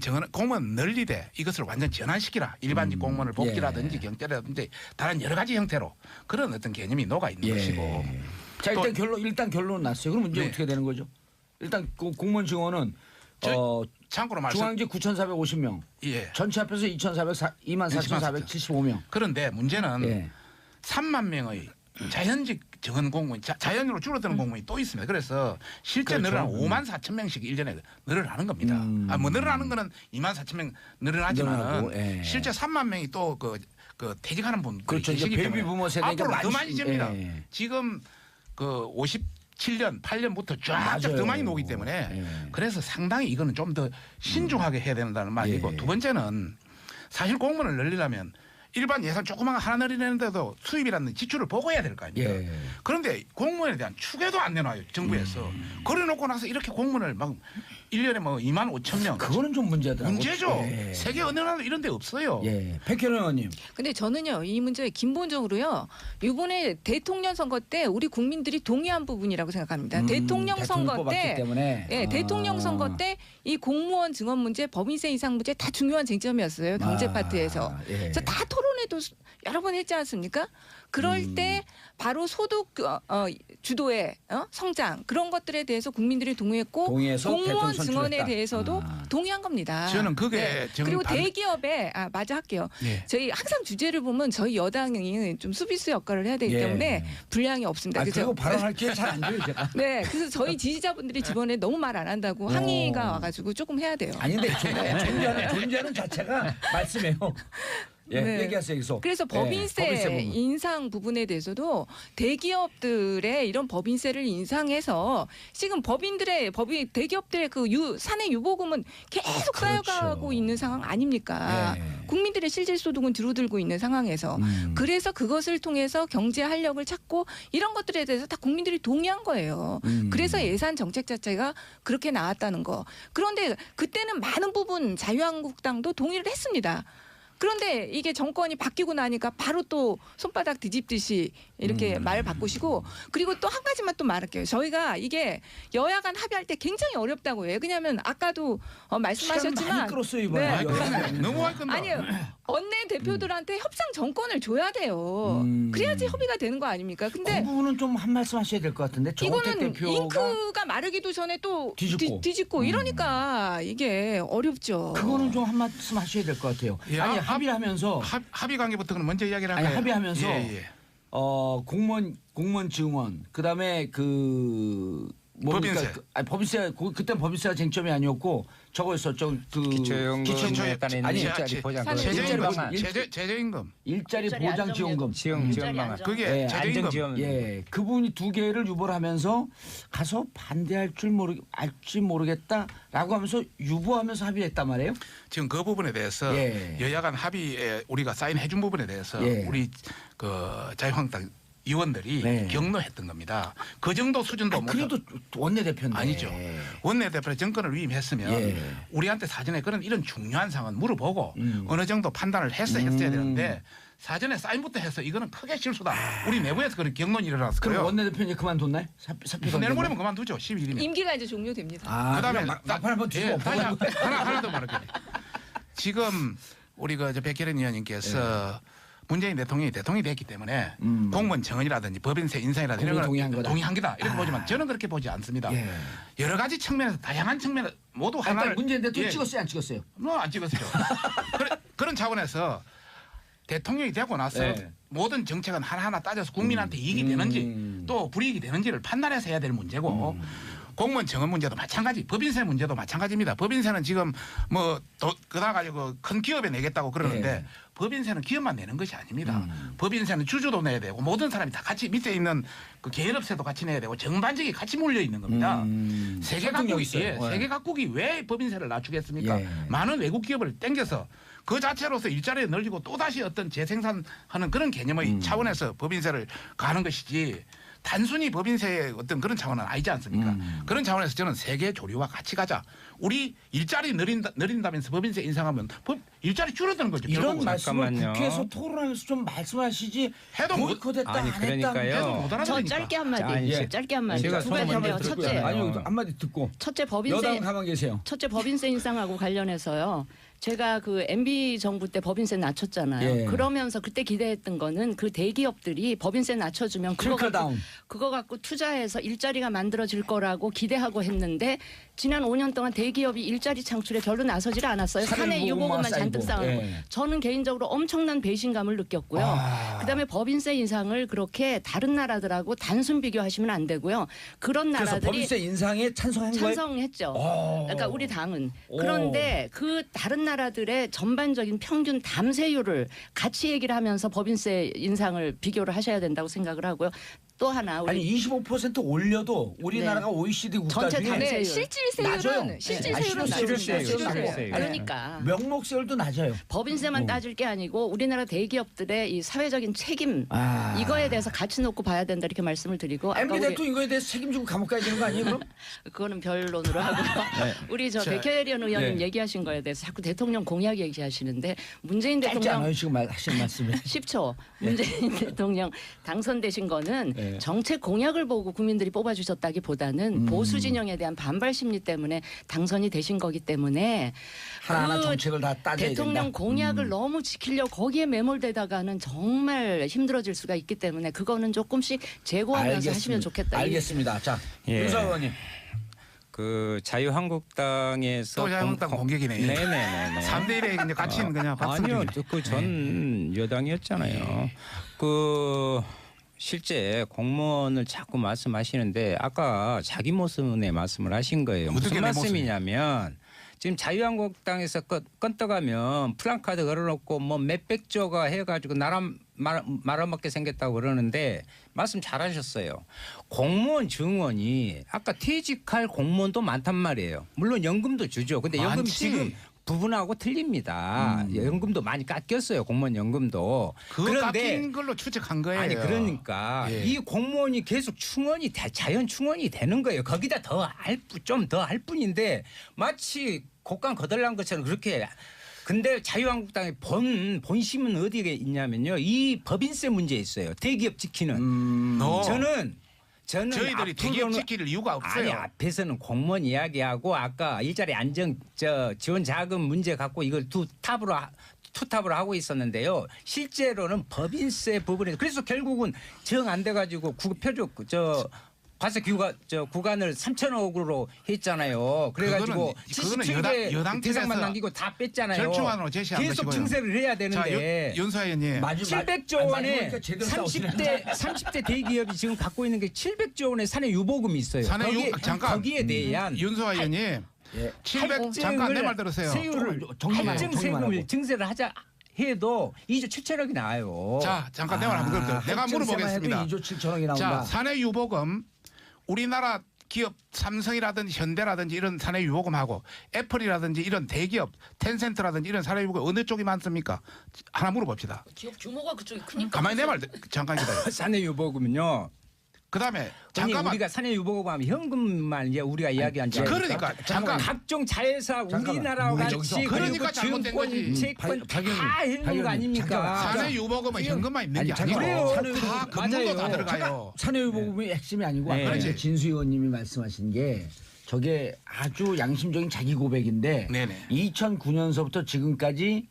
늘리되 이것을 완전 전환시키라. 일반직 공무원을 복지라든지 경제라든지 다른 여러 가지 형태로 그런 어떤 개념이 녹아 있는 것이고. 자 일단 결론 났어요. 그럼 문제 어떻게 되는 거죠? 일단 공무원 증원은 참고로 말씀. 중앙직 9,450명, 예. 전체 합해서 24,475명. 그런데 문제는 3만 명의 자연직 정원 공무원, 자연으로 줄어드는 공무원이 또 있습니다. 그래서 실제 그렇죠. 늘어나는 5만 4천 명씩 1년에 늘어나는 겁니다. 늘어나는 거는 2만 4천 명 늘어나지만 늘어나고, 실제 3만 명이 또 그 퇴직하는 분들이 그렇죠. 이제 계시기 베이비 때문에 부모 세대가 앞으로 더 많이 많이 잽니다. 예. 지금 그 57년, 8년부터 쫙쫙 맞아요. 더 많이 나오기 때문에 그래서 상당히 이거는 좀 더 신중하게 해야 된다는 말이고 두 번째는 사실 공무원을 늘리려면 일반 예산 조그만 거 하나 늘리는데도 수입이라는 지출을 보고 해야 될 거 아닙니까? 그런데 공무원에 대한 추계도 안 내놔요 정부에서. 그래놓고 나서 이렇게 공무원을 막 1년에 2만 5천 명. 그거는 좀 문제더라고요. 문제죠. 세계 어느 나라도 이런 데 없어요. 백혜련 의원님. 근데 저는요 이 문제 근본적으로요 이번에 대통령 선거 때 우리 국민들이 동의한 부분이라고 생각합니다. 대통령 선거 때, 때문에. 대통령 선거 때 이 공무원 증원 문제, 법인세 인상 문제 다 중요한 쟁점이었어요 경제 파트에서. 그래서 다 토론회도 여러 번 했지 않습니까? 그럴 때 바로 소득 주도의 성장 그런 것들에 대해서 국민들이 동의했고 동의해서 공무원 대통령 증원에 선출했다. 대해서도 동의한 겁니다. 저는 그게 그리고 대기업에 마저 할게요. 저희 항상 주제를 보면 저희 여당이 좀 수비수 역할을 해야 되기 때문에 분량이 없습니다. 그리고 발언할 기회 잘 안 줘요 제가. 네, 그래서 저희 지지자분들이 이번에 너무 말 안 한다고 항의가 와가지고 조금 해야 돼요. 아닌데 존재하는 자체가 말씀해요. 얘기하세요 계속. 그래서 법인세 인상 부분에 대해서도 대기업들의 이런 법인세를 인상해서 지금 대기업들의 그 사내 유보금은 계속 쌓여가고 있는 상황 아닙니까? 국민들의 실질 소득은 줄어들고 있는 상황에서 그래서 그것을 통해서 경제 활력을 찾고 이런 것들에 대해서 다 국민들이 동의한 거예요. 그래서 예산 정책 자체가 그렇게 나왔다는 거. 그런데 그때는 많은 부분 자유한국당도 동의를 했습니다. 그런데 이게 정권이 바뀌고 나니까 바로 또 손바닥 뒤집듯이 이렇게 말 바꾸시고 그리고 또 한 가지만 또 말할게요. 저희가 이게 여야 간 합의할 때 굉장히 어렵다고 해요. 왜냐하면 아까도 시간 말씀하셨지만 많이 끌었어요 이번에. 네. 많이 끌었네. 너무 많이 끈다. 아니요. 원내 대표들한테 협상 정권을 줘야 돼요. 그래야지 협의가 되는 거 아닙니까? 근데 그 부분은 좀 한 말씀 하셔야 될 것 같은데 정호택 이거는 대표가 잉크가 마르기도 전에 또 뒤집고. 이러니까 이게 어렵죠. 그거는 좀 한 말씀 하셔야 될 것 같아요. 예, 아니 합- 합의를 하면서 합의 관계부터는 먼저 이야기를 아니 할까요? 합의하면서 예, 예. 공무원 증원 그다음에 그 뭡니까? 법인세. 아니 법인세 그때 법인세가 쟁점이 아니었고 저거였었죠. 그 기초연금에 따른 아니, 일자리 보장 그 최저임금, 방안, 최저임금. 일자리 일자리 보장 안정액. 지원금. 지원 방안. 안정. 그게 예, 최저임금. 안정지원. 예, 그분이 두 개를 유보를 하면서 가서 반대할 줄 알지 모르겠다라고 하면서 유보하면서 합의했단 말이에요. 지금 그 부분에 대해서 예. 여야 간 합의에 우리가 사인해 준 부분에 대해서 예. 우리 그 자유한국당 의원들이 네. 격노했던 겁니다. 그 정도 수준도 못 그래도 원내대표인데. 아니죠. 원내대표로 정권을 위임했으면 예. 우리한테 사전에 그런 이런 중요한 사항은 물어보고 어느 정도 판단을 했어야 되는데 사전에 사인부터 해서 이거는 크게 실수다. 우리 내부에서 그런 경론이 그럼 일어났어요. 원내대표 이제 그만뒀나요? 사표 내일모레면 그만두죠. 11일이면. 임기가 이제 종료됩니다. 아, 그다음에 그다음에 막판 한번 예, 뒤집어 다시 엎어가지고. 하나 더 말할게요. 지금 우리 그 백혜련 의원님께서 문재인 대통령이 됐기 때문에 공무원 정원이라든지 법인세 인상이라든지 이런 국민이 걸 동의한 거다. 동의한 게다 이렇게 보지만 저는 그렇게 보지 않습니다. 예. 여러 가지 측면에서 다양한 측면 모두 일단 하나를 문재인 대통령 예, 찍었어요, 안 찍었어요? 뭐안 찍었죠. 그런 차원에서 대통령이 되고 나서 네. 모든 정책은 하나하나 따져서 국민한테 이익이 되는지 또 불이익이 되는지를 판단해서 해야 될 문제고 공무원 정원 문제도 마찬가지, 법인세 문제도 마찬가지입니다. 법인세는 지금 뭐 그다 가지고 큰 기업에 내겠다고 그러는데 네. 법인세는 기업만 내는 것이 아닙니다. 법인세는 주주도 내야 되고 모든 사람이 다 같이 밑에 있는 그 계열업체도 같이 내야 되고 전반적이 같이 몰려 있는 겁니다. 세계 설득력 각국이 있어요. 예, 네. 세계 각국이 왜 법인세를 낮추겠습니까? 예. 많은 외국 기업을 땡겨서 그 자체로서 일자리에 늘리고 또 다시 어떤 재생산하는 그런 개념의 차원에서 법인세를 가는 것이지. 단순히 법인세의 어떤 그런 차원은 아니지 않습니까? 그런 차원에서 저는 세계 조류와 같이 가자. 우리 일자리 늘린다면서 법인세 인상하면 일자리 줄어드는 거죠. 이런 결국은. 말씀을 잠깐만요. 국회에서 토론하면서 좀 말씀하시지. 해도 못- 보이콧했다 아니, 안 그러니까요. 했다. 해도 못 저 알아들으니까. 짧게 한마디, 아니, 예. 짧게 한마디. 제가 두 소문 가지인데요. 먼저 듣고 첫째, 있잖아요. 아니 한마디 듣고 첫째 법인세 여당 가만 계세요. 첫째 법인세 인상하고 관련해서요. 제가 그 MB 정부 때 법인세 낮췄잖아요. 예. 그러면서 그때 기대했던 거는 그 대기업들이 법인세 낮춰주면 트리클 다운. 그거 갖고 투자해서 일자리가 만들어질 거라고 기대하고 했는데 지난 5년 동안 대기업이 일자리 창출에 별로 나서질 않았어요. 사실 사내 보고만 유보금만 잔뜩 쌓이고. 쌓아놓고. 예. 저는 개인적으로 엄청난 배신감을 느꼈고요. 아. 그다음에 법인세 인상을 그렇게 다른 나라들하고 단순 비교하시면 안 되고요. 그런 그래서 나라들이 법인세 인상에 찬성한 거예요? 찬성했죠. 오. 그러니까 우리 당은. 오. 그런데 그 다른 나라들의 전반적인 평균 담세율을 같이 얘기를 하면서 법인세 인상을 비교를 하셔야 된다고 생각을 하고요. 또 하나 우리 아니 25% 올려도 우리나라가 OECD 국가 전체 중에 담세- 네, 세율. 실질세율은 낮아요. 실질세율은 실질세율, 낮습니다. 실질세율. 그러니까 명목세율도 낮아요. 법인세만 따질 게 아니고 우리나라 대기업들의 이 사회적인 책임 아. 이거에 대해서 같이 놓고 봐야 된다 이렇게 말씀을 드리고 아까 MB 우리 대통령 이거에 대해서 책임지고 감옥 가야 되는 거 아니에요 그럼? 그거는 별론으로 하고요. 우리 저 백혜련 의원님 네. 얘기하신 거에 대해서 자꾸 대통령 공약 얘기하시는데 문재인 짧지 대통령 않아요 지금 하신 말씀이. 10초 문재인 대통령 당선되신 거는 네. 정책 공약을 보고 국민들이 뽑아주셨다기보다는 보수 진영에 대한 반발 심리 때문에 당선이 되신 거기 때문에 하나하나 그 정책을 다 따져야 대통령 된다. 공약을 너무 지키려고 거기에 매몰되다가는 정말 힘들어질 수가 있기 때문에 그거는 조금씩 제고하면서 하시면 좋겠다. 알겠습니다. 자 예. 윤석 의원님. 그 자유한국당에서 또 자유한국당 공격이네. 네네네. 3대1에 이제 같이 그냥 박수 아니요, 중이네. 그전 여당이었잖아요. 그 실제 공무원을 자꾸 말씀하시는데 아까 자기 모습에 말씀을 하신 거예요. 어떻게 무슨 내 모습이? 말씀이냐면 지금 자유한국당에서 건떡하면 플랜카드 걸어놓고 뭐 몇백조가 해가지고 나라 말아먹게 생겼다고 그러는데 말씀 잘하셨어요. 공무원 증원이 아까 퇴직할 공무원도 많단 말이에요. 물론 연금도 주죠. 근데 연금이 많지. 지금 부분하고 틀립니다. 연금도 많이 깎였어요. 공무원 연금도. 그 깎인 걸로 추측한 거예요. 아니 그러니까 예. 이 공무원이 계속 충원이 자연 충원이 되는 거예요. 거기다 더 좀 더 할 뿐인데 마치 곡간 거덜난 것처럼 그렇게 근데 자유한국당의 본심은 어디에 있냐면요. 이 법인세 문제에 있어요. 대기업 지키는. 저는 저희들이 대기업 앞으로는- 지킬 이유가 없어요. 아니 앞에서는 공무원 이야기하고 아까 일자리 안정 지원 자금 문제 갖고 이걸 투탑으로 하고 있었는데요. 실제로는 법인세 부분에 그래서 결국은 정 안 돼가지고 표적 과세 구간을 3천억으로 했잖아요. 그래가지고 그거는 77개 여당 대상만 측에서 남기고 다 뺐잖아요. 절충안으로 제시한 계속 것이고요. 증세를 해야 자, 되는데. 윤수아 의원님. 700조 원에 마지막이니까 제대로 30대 대기업이 지금 갖고 있는 게 700조 원의 사내 유보금이 있어요. 잠깐. 거기에 대한 윤수아 의원님. 예. 700 잠깐 내 말 들으세요. 세율을 정리만 할증 하고, 정리만 세금을 하고. 증세를 하자 해도 2조 7천억이 나와요. 자, 잠깐 내 말 한번 들을게요. 내가 물어보겠습니다. 2조 7천억이 나온다. 자, 사내 유보금 우리나라 기업 삼성이라든지 현대라든지 이런 사내 유보금하고 애플이라든지 이런 대기업 텐센트라든지 이런 사내 유보금 어느 쪽이 많습니까? 하나 물어봅시다. 기업 규모가 그쪽이 크니까. 가만히 내 말 잠깐 기다려. 사내 유보금은요. 그다음에 아니, 잠깐만. 우리가 사내 유보금 하면 현금만 이제 우리가 이야기한 지 그러니까 잠깐. 각종 자회사 우리나라와 우리 같이 여기서 그리고 그러니까 잘못된 증권 거지. 채권 다 현금 박영민, 아닙니까? 잠깐만. 사내 유보금은 현금만 있는 게 아니, 아니고 그래요. 다 금융도 다 맞아요. 들어가요. 사내유보금이 핵심이 아니고 네. 아까 그렇지. 진수 의원님이 말씀하신 게 저게 아주 양심적인 자기 고백인데 네네. 2009년서부터 지금까지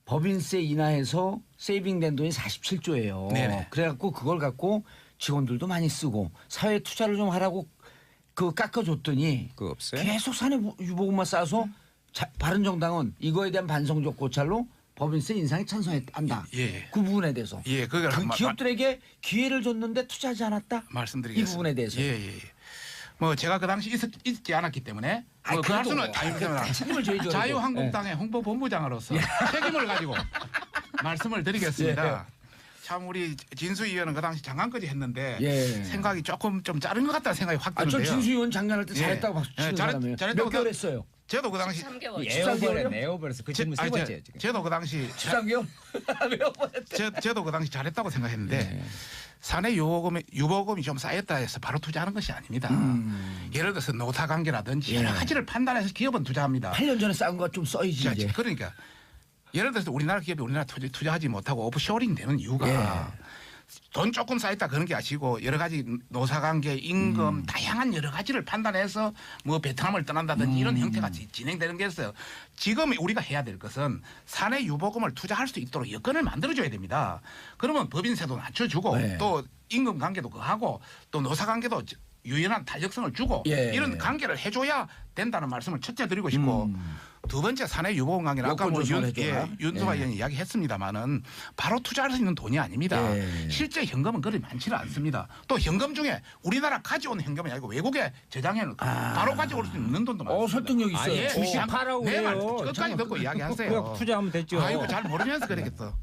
법인세 인하해서 세이빙된 돈이 47조예요. 네네. 그래갖고 그걸 갖고 직원들도 많이 쓰고 사회 투자를 좀 하라고 깎아줬더니 그거 없어요? 계속 사내유보금만 쌓아서 바른정당은 이거에 대한 반성적 고찰로 법인세 인상에 찬성한다. 예. 그 부분에 대해서. 예, 그걸 그 한번 기업들에게 기회를 줬는데 투자하지 않았다. 말씀드리겠습니다. 이 부분에 대해서. 예. 뭐 제가 그 당시 있지 않았기 때문에 아니, 그 할 그래도 수는 아닙니다. 책임을 져야죠. 자유한국당의 홍보본부장으로서 책임을 가지고 말씀을 드리겠습니다. 참 우리 진수 의원은 그 당시 장관까지 했는데 예. 생각이 조금 좀 짧은 것 같다는 생각이 확 아, 저 드는데요. 진수 의원 장관할 때 예. 잘했다고 박수 치는 예, 사람이에요. 잘했다고 몇 개월 했어요? 저도 그 당시 3개월. 에어버려서 그 질문 세 번째예요 지금. 저도 그 당시 13개월? 몇 번 했대? 저도 그 당시 잘했다고 생각했는데 네. 사내 유보금이 좀 쌓였다 해서 바로 투자하는 것이 아닙니다. 예를 들어서 노사 관계라든지 예. 여러 가지를 판단해서 기업은 투자합니다. 8년 전에 쌓은 거 좀 써야지 자, 이제. 그러니까 예를 들어서 우리나라 기업이 우리나라 투자하지 못하고 오프쇼링 되는 이유가 예. 돈 조금 쌓였다 그런 게 아니고 여러 가지 노사관계, 임금 다양한 여러 가지를 판단해서 뭐 베트남을 떠난다든지 이런 형태가 진행되는 게 있어요. 지금 우리가 해야 될 것은 사내 유보금을 투자할 수 있도록 여건을 만들어줘야 됩니다. 그러면 법인세도 낮춰주고 네. 또 임금 관계도 그하고 또 노사관계도 유연한 탄력성을 주고 예. 이런 관계를 해줘야 된다는 말씀을 첫째 드리고 싶고 두 번째 사내 유보금 관계는 아까 뭐 여건 조성을 해줘라. 윤수아 예. 의원이 이야기했습니다마는 바로 투자할 수 있는 돈이 아닙니다. 예. 실제 현금은 그리 많지는 않습니다. 또 현금 중에 우리나라 가져온 현금이 아니고 외국에 저장해놓은 바로 가져올 수 있는 돈도 많습니다. 설득력 있어요. 예. 주식하라고 내말 그래요. 끝까지 듣고 이야기하세요. 그냥 투자하면 됐죠. 아이고 잘 모르면서 그러겠어.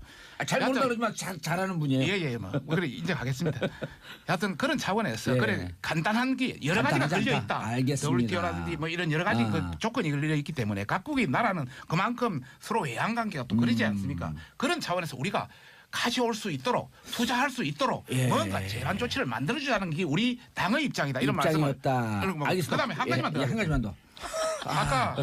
잘 모른다 그러지만 잘하는 분이에요. 예예 뭐 그래 인정하겠습니다. 하여튼 그런 차원에서 예. 그래 간단한 게 여러 가지가 간단하지 걸려 않다. 있다. 알겠습니다. WTO라든지 뭐 이런 여러 가지 아. 그 조건이 걸려 있기 때문에 각국의 나라는 그만큼 서로 외환 관계가 또 그러지 않습니까? 그런 차원에서 우리가 가져올 수 있도록 투자할 수 있도록 예. 뭔가 제한 조치를 만들어주자는 게 우리 당의 입장이다. 이런 말씀을 입장이었다. 그리고 뭐 알겠습니다. 그다음에 한 가지만 더 한 가지만 더. 아까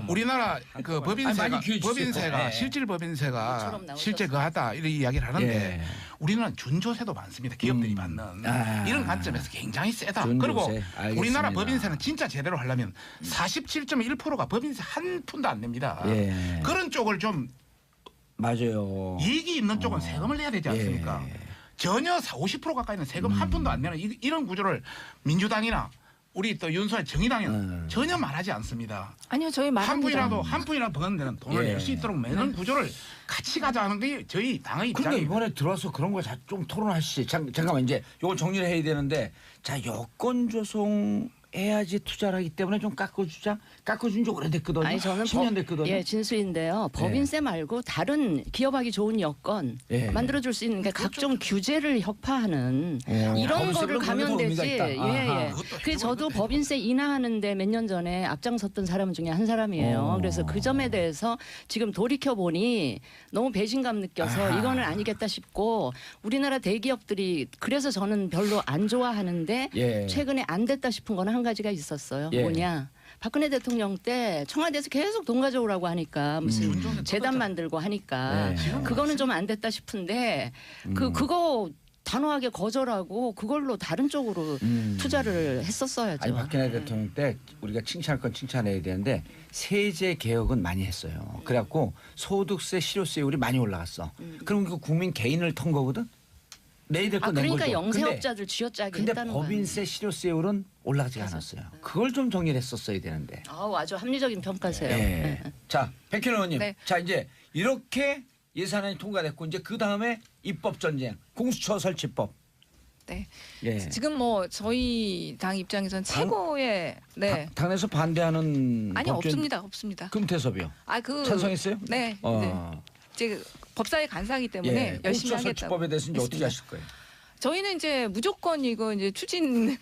우리나라 그 법인세가 많이 기회 주세요. 네. 실질 법인세가 이처럼 나오셨어요. 실제 그하다 이런 이야기를 하는데 예. 우리는 준조세도 많습니다. 기업들이 받는 아. 이런 관점에서 굉장히 세다. 준조세. 그리고 알겠습니다. 우리나라 법인세는 진짜 제대로 하려면 47.1%가 법인세 한 푼도 안 냅니다. 예. 그런 쪽을 좀 맞아요. 이익이 있는 쪽은 세금을 내야 되지 않습니까? 예. 전혀 50% 가까이는 세금 한 푼도 안 내는 이런 구조를 민주당이나 우리 또 윤석열 정의당은 전혀 말하지 않습니다. 아니요, 저희 말합니다. 한 푼이라도 버는 데는 돈을 예. 낼 수 있도록 매는 구조를 같이 가자는 게 저희 당의 그러니까 입장입니다. 이번에 들어와서 그런 거 좀 토론하시지. 잠깐만 이제 요거 정리를 해야 되는데 자 여건 조성해야지 투자를 하기 때문에 좀 깎아주자. 깎아준 지 오래됐거든요. 아니 저는 10년 됐거든요. 예, 진수인데요. 법인세 말고 다른 기업하기 좋은 여건 예. 만들어줄 수 있는 게 각종 규제를 혁파하는 이런 법인세로 거를 가면 보면 더 되지. 의미가 있다. 예, 아하. 예. 그것도 그 저도 법인세 인하하는데 몇 년 전에 앞장섰던 사람 중에 한 사람이에요. 그래서 그 점에 대해서 지금 돌이켜 보니 너무 배신감 느껴서 아하. 이거는 아니겠다 싶고 우리나라 대기업들이 그래서 저는 별로 안 좋아하는데 예. 최근에 안 됐다 싶은 거는 한 가지가 있었어요. 예. 뭐냐? 박근혜 대통령 때 청와대에서 계속 돈 가져오라고 하니까 무슨 재단 만들고 하니까 네. 그거는 좀 안 됐다 싶은데 그거 단호하게 거절하고 그걸로 다른 쪽으로 투자를 했었어야죠. 아니 박근혜 대통령 때 우리가 칭찬할 건 칭찬해야 되는데 세제 개혁은 많이 했어요. 그래갖고 소득세, 실효세율이 많이 올라갔어. 그럼 그 국민 개인을 턴 거거든. 내일 거 낸 그러니까 거죠. 영세업자들 쥐어짜기 근데 했다는 거예요. 법인세, 실효세율은 올라가지 않았어요. 그걸 좀 정리를 했었어야 되는데. 아주 합리적인 평가세요. 네. 자, 백현 의원님. 네. 자, 이제 이렇게 예산안이 통과됐고 이제 그 다음에 입법 전쟁, 공수처 설치법. 네. 예. 지금 뭐 저희 당 입장에서는 최고의 네. 당내에서 반대하는 아니 법조인 없습니다. 금태섭이요. 그 찬성했어요? 네. 어. 네. 이제 법사위 간사이기 때문에 예. 열심히 공수처 하겠다고. 설치법에 대해서 이제 어떻게 했습니다. 하실 거예요? 저희는 이제 무조건 이거 이제 추진해야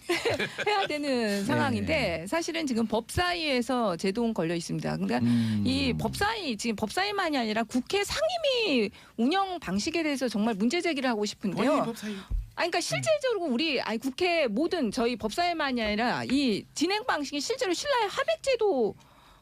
되는 상황인데 사실은 지금 법사위에서 제동 걸려 있습니다. 그러니까 이 법사위 지금 법사위만이 아니라 국회 상임위 운영 방식에 대해서 정말 문제 제기를 하고 싶은데요. 본인이 법사위 그러니까 실제적으로 우리 국회 모든 저희 법사위만이 아니라 이 진행 방식이 실제로 신라의 하백제도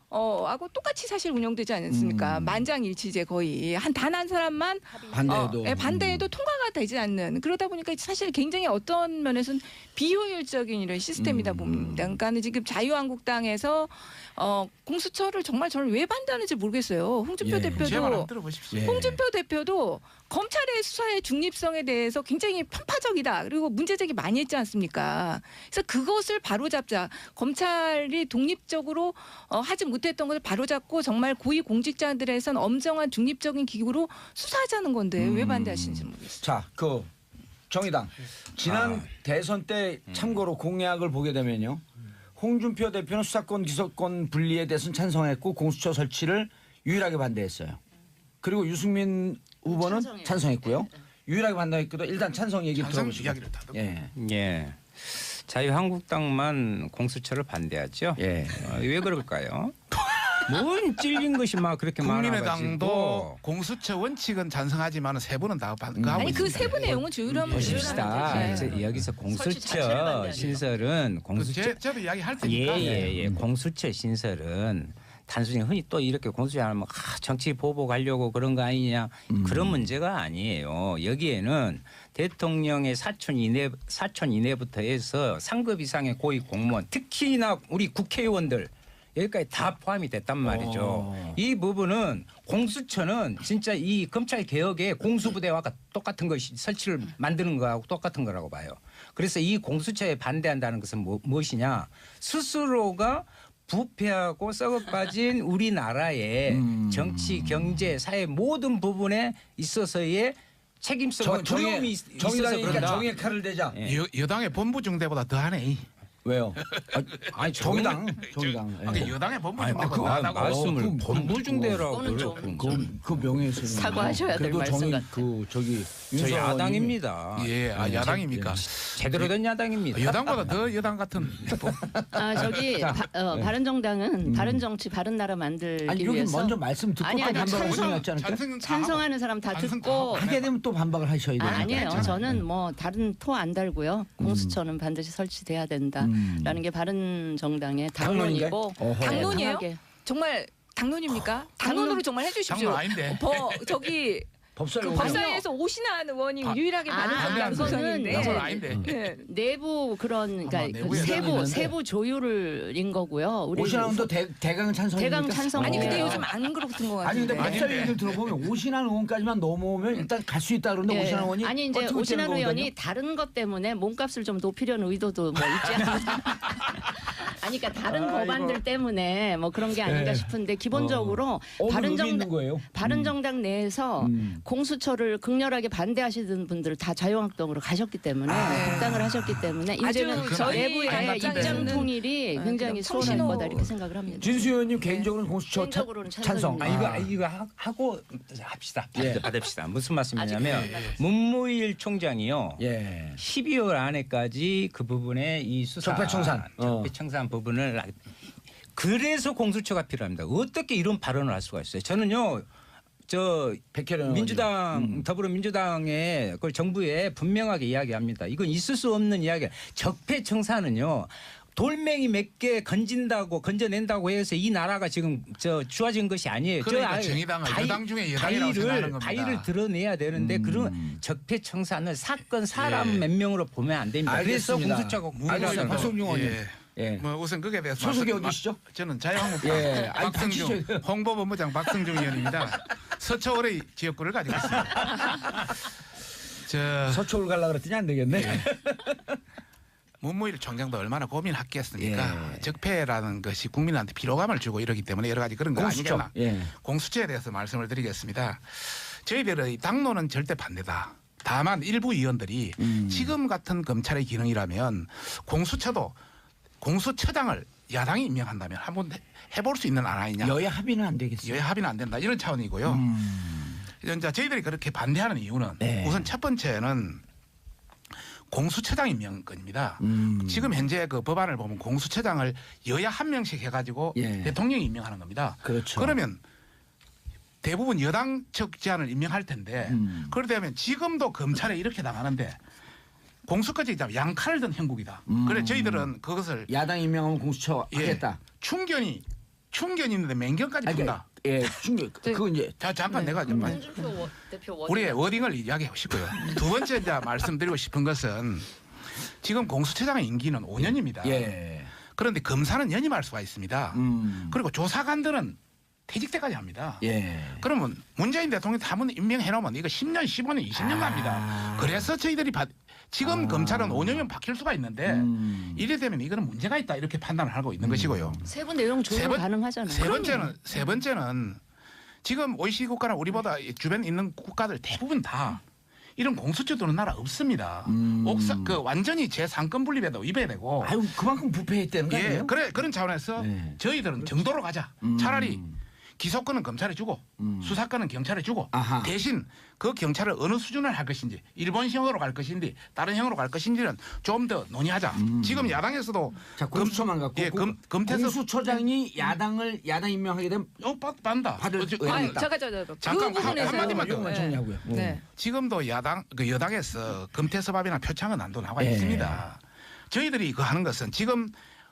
하고 똑같이 사실 운영되지 않습니까? 만장일치제 거의 단 한 사람만 반대해도 반대해도 통과가 되지 않는 그러다 보니까 사실 굉장히 어떤 면에서는 비효율적인 이런 시스템이다 봅니다. 그러니까 지금 자유한국당에서 공수처를 정말 저는 왜 반대하는지 모르겠어요. 홍준표 예. 제 말 대표도 한번 들어보십시오. 예. 홍준표 대표도 검찰의 수사의 중립성에 대해서 굉장히 편파적이다. 그리고 문제제기 많이 했지 않습니까? 그래서 그것을 바로잡자. 검찰이 독립적으로 하지 못했던 것을 바로잡고 정말 고위 공직자들에선 엄정한 중립적인 기구로 수사하자는 건데 왜 반대하시는지 모르겠어요. 자, 그 정의당 지난 대선 때 참고로 공약을 보게 되면요. 홍준표 대표는 수사권 기소권 분리에 대해서는 찬성했고 공수처 설치를 유일하게 반대했어요. 그리고 유승민 후보는 찬성해요. 찬성했고요. 유일하게 반대했거든. 일단 찬성 얘기 찬성 들어보시죠. 이야기를 다 듣고. 예. 예. 자유한국당만 공수처를 반대하죠. 예. 왜 그럴까요? 뭔 찔린 것이 막 그렇게 국민의당도 많아가지고. 공수처 원칙은 찬성하지만 세 분은 다 반대하고 아니 그 있습니다. 세부 내용은 조율하면 보십시다. 네. 이제 여기서 설치 자체를 공수처 반대하죠. 신설은 공수처 저도 이야기할 테니까. 예예예 공수처 신설은 단순히 흔히 또 이렇게 공수처하면 정치 보복 하려고 그런 거 아니냐 그런 문제가 아니에요. 여기에는 대통령의 사촌 이내부터 해서 상급 이상의 고위 공무원 특히나 우리 국회의원들 여기까지 다 포함이 됐단 말이죠. 이 부분은 공수처는 진짜 이 검찰 개혁의 공수부대와 똑같은 것이 설치를 만드는 거하고 똑같은 거라고 봐요. 그래서 이 공수처에 반대한다는 것은 무엇이냐? 스스로가 부패하고 썩어빠진 우리나라의 정치, 경제, 사회 모든 부분에 있어서의 책임성과 두려움이 있어서 정의당이니까 그런다. 정의의 칼을 대자. 예. 여당의 본부 중대보다 더하네. 왜요? 아니 정의당. 아니, 예. 여당의 본부 아니, 중대보다 그거 더하다고. 말씀을 본부중대라고 그거는 좀 그 명예훼손. 사과하셔야 될 그래도 말씀 정의 같아요. 그 저기 저 윤석열 야당입니다. 예, 야당입니까? 제대로 된 야당입니다. 여당보다 더 여당 같은. 저기 바른정당은 바른 정치 바른 나라 만들기 아니 여기 위해서 먼저 말씀 듣고 아니, 또 아니, 반박을 찬성- 하지 않을까? 찬성하는 사람 다 찬성 다 듣고 하고. 하게 되면 또 반박을 하셔야 돼요. 아니에요. 저는 뭐 다른 토 안 달고요. 공수처는 반드시 설치돼야 된다라는 게 바른 정당의 당론인가요? 당론이고 어허. 당론이에요? 강하게. 정말 당론입니까? 당론으로 정말 해주십시오. 당론 아닌데. 저기 법사위 그 오세요. 법사위에서 오신한 의원이 유일하게 많은 반대하는 구성인데 당론 아닌데. 네. 내부 그런 아마 그러니까 내부에 세부 조율인 거고요. 우리 오신환도 대강 찬성입니까? 대강 찬성. 아니 근데 네. 요즘 안 그렇던 것 아니 근데 같은데. 법사위 얘기를 들어보면 오신환 의원까지만 넘어오면 일단 갈 수 있다 그러는데 예. 오신환 의원이 아니 이제 버티고 오신환 있다는 의원이 거거든요. 다른 것 때문에 몸값을 좀 높이려는 의도도 뭐 있지 않나. 아니 그러니까 다른 법안들 때문에 뭐 그런 게 아닌가 예. 싶은데 기본적으로 의미 있는 거예요. 바른정당 내에서 공수처를 극렬하게 반대하시던 분들 다 자유한국당으로 가셨기 때문에 복당을 하셨기 때문에 이제는 아주 저희 내부의 입장에서는 입장 통일이 굉장히 그냥 수월할 청신호- 거다 이렇게 생각을 합니다. 진수 의원님 개인적으로는 공수처 개인적으로는 찬성. 찬성입니다. 이거 하고 합시다. 예. 받읍시다. 무슨 말씀이냐면 아직 문무일 총장이요. 예. 12월 안에까지 그 부분에 이 수사 적폐청산. 적폐청산 부분을 그래서 공수처가 필요합니다. 어떻게 이런 발언을 할 수가 있어요? 저는요. 백혜련 민주당 더불어민주당의 그 정부에 분명하게 이야기합니다. 이건 있을 수 없는 이야기야. 적폐청산은요. 돌멩이 몇 개 건져낸다고 해서 이 나라가 지금 좋아진 것이 아니에요. 그러니까 정의당은 여당 중에 여당이라고 생각하는 겁니다. 다의를 드러내야 되는데 그런 적폐청산을 사건 사람 예. 몇 명으로 보면 안 됩니다. 그래서 알겠습니다. 공수처가 알겠습니다. 박성중 의원님. 예. 뭐 우선 그게 대해서 소속이 말씀- 어디시죠? 저는 자유한국당 예. 아니, 박성중 당시죠. 홍보본부장 박성중 의원입니다. 서초월의 지역구를 가지고 있습니다. 서초를 가려고 그랬더니 안 되겠네. 문무일 총장도 얼마나 고민했겠습니까? 예. 적폐라는 것이 국민한테 피로감을 주고 이러기 때문에 여러 가지 그런 거 공수처. 아니겠나. 예. 공수처에 대해서 말씀을 드리겠습니다. 저희들의 당론은 절대 반대다. 다만 일부 의원들이 지금 같은 검찰의 기능이라면 공수처도 공수처장을 야당이 임명한다면 한번 해볼 수 있는 안 아니냐. 여야 합의는 안 되겠어요. 여야 합의는 안 된다. 이런 차원이고요. 이제 저희들이 그렇게 반대하는 이유는 네. 우선 첫 번째는 공수처장 임명권입니다. 지금 현재 그 법안을 보면 공수처장을 여야 한 명씩 해가지고 예. 대통령이 임명하는 겁니다. 그렇죠. 그러면 대부분 여당 측 제안을 임명할 텐데 그러다면 지금도 검찰에 이렇게 당하는데 공수처장이 양칼을 든 형국이다. 그래 저희들은 그것을 야당 임명하면 공수처 예, 하겠다. 충견이 있는데 맹견까지 푼다. 예, 충격. 그건 이제 자 잠깐 내가 좀 홍준표 대표 우리의 워딩을 이야기해 보시고요. 두 번째 이제 말씀드리고 싶은 것은 지금 공수처장의 임기는 5년입니다. 예. 그런데 검사는 연임할 수가 있습니다. 그리고 조사관들은 퇴직 때까지 합니다. 예. 그러면 문재인 대통령이 한번 임명해 놓으면 이거 10년, 15년, 20년 갑니다. 그래서 저희들이 지금 검찰은 5년이면 바뀔 수가 있는데 이래 되면 이거는 문제가 있다 이렇게 판단을 하고 있는 것이고요. 세부 내용 조정 세 번- 가능하잖아요. 세 번째는 지금 OECD 국가나 우리보다 주변에 있는 국가들 대부분 다 이런 공수처 두는 나라 없습니다. 완전히 제 상권 분립에도 입어야 되고. 아유, 그만큼 부패했다는 거 예, 아니에요? 그런 차원에서 네. 저희들은 정도로 가자. 차라리 기소권은 검찰에 주고 수사권은 경찰에 주고 아하. 대신 그 경찰을 어느 수준을 할 것인지 일본형으로 갈 것인지 다른 형으로 갈 것인지는 좀 더 논의하자. 지금 야당에서도 자, 공수처만 갖고 예, 검태서 공수처장이 야당 임명하게 되면 받는다. 받을 아니, 있다. 그 잠깐 부분에서 한마디만 더. 이것만 정리하고요. 네. 지금도 여당에서 금태섭합이나 표창은 안도 나와 예. 있습니다. 저희들이 그 하는 것은 지금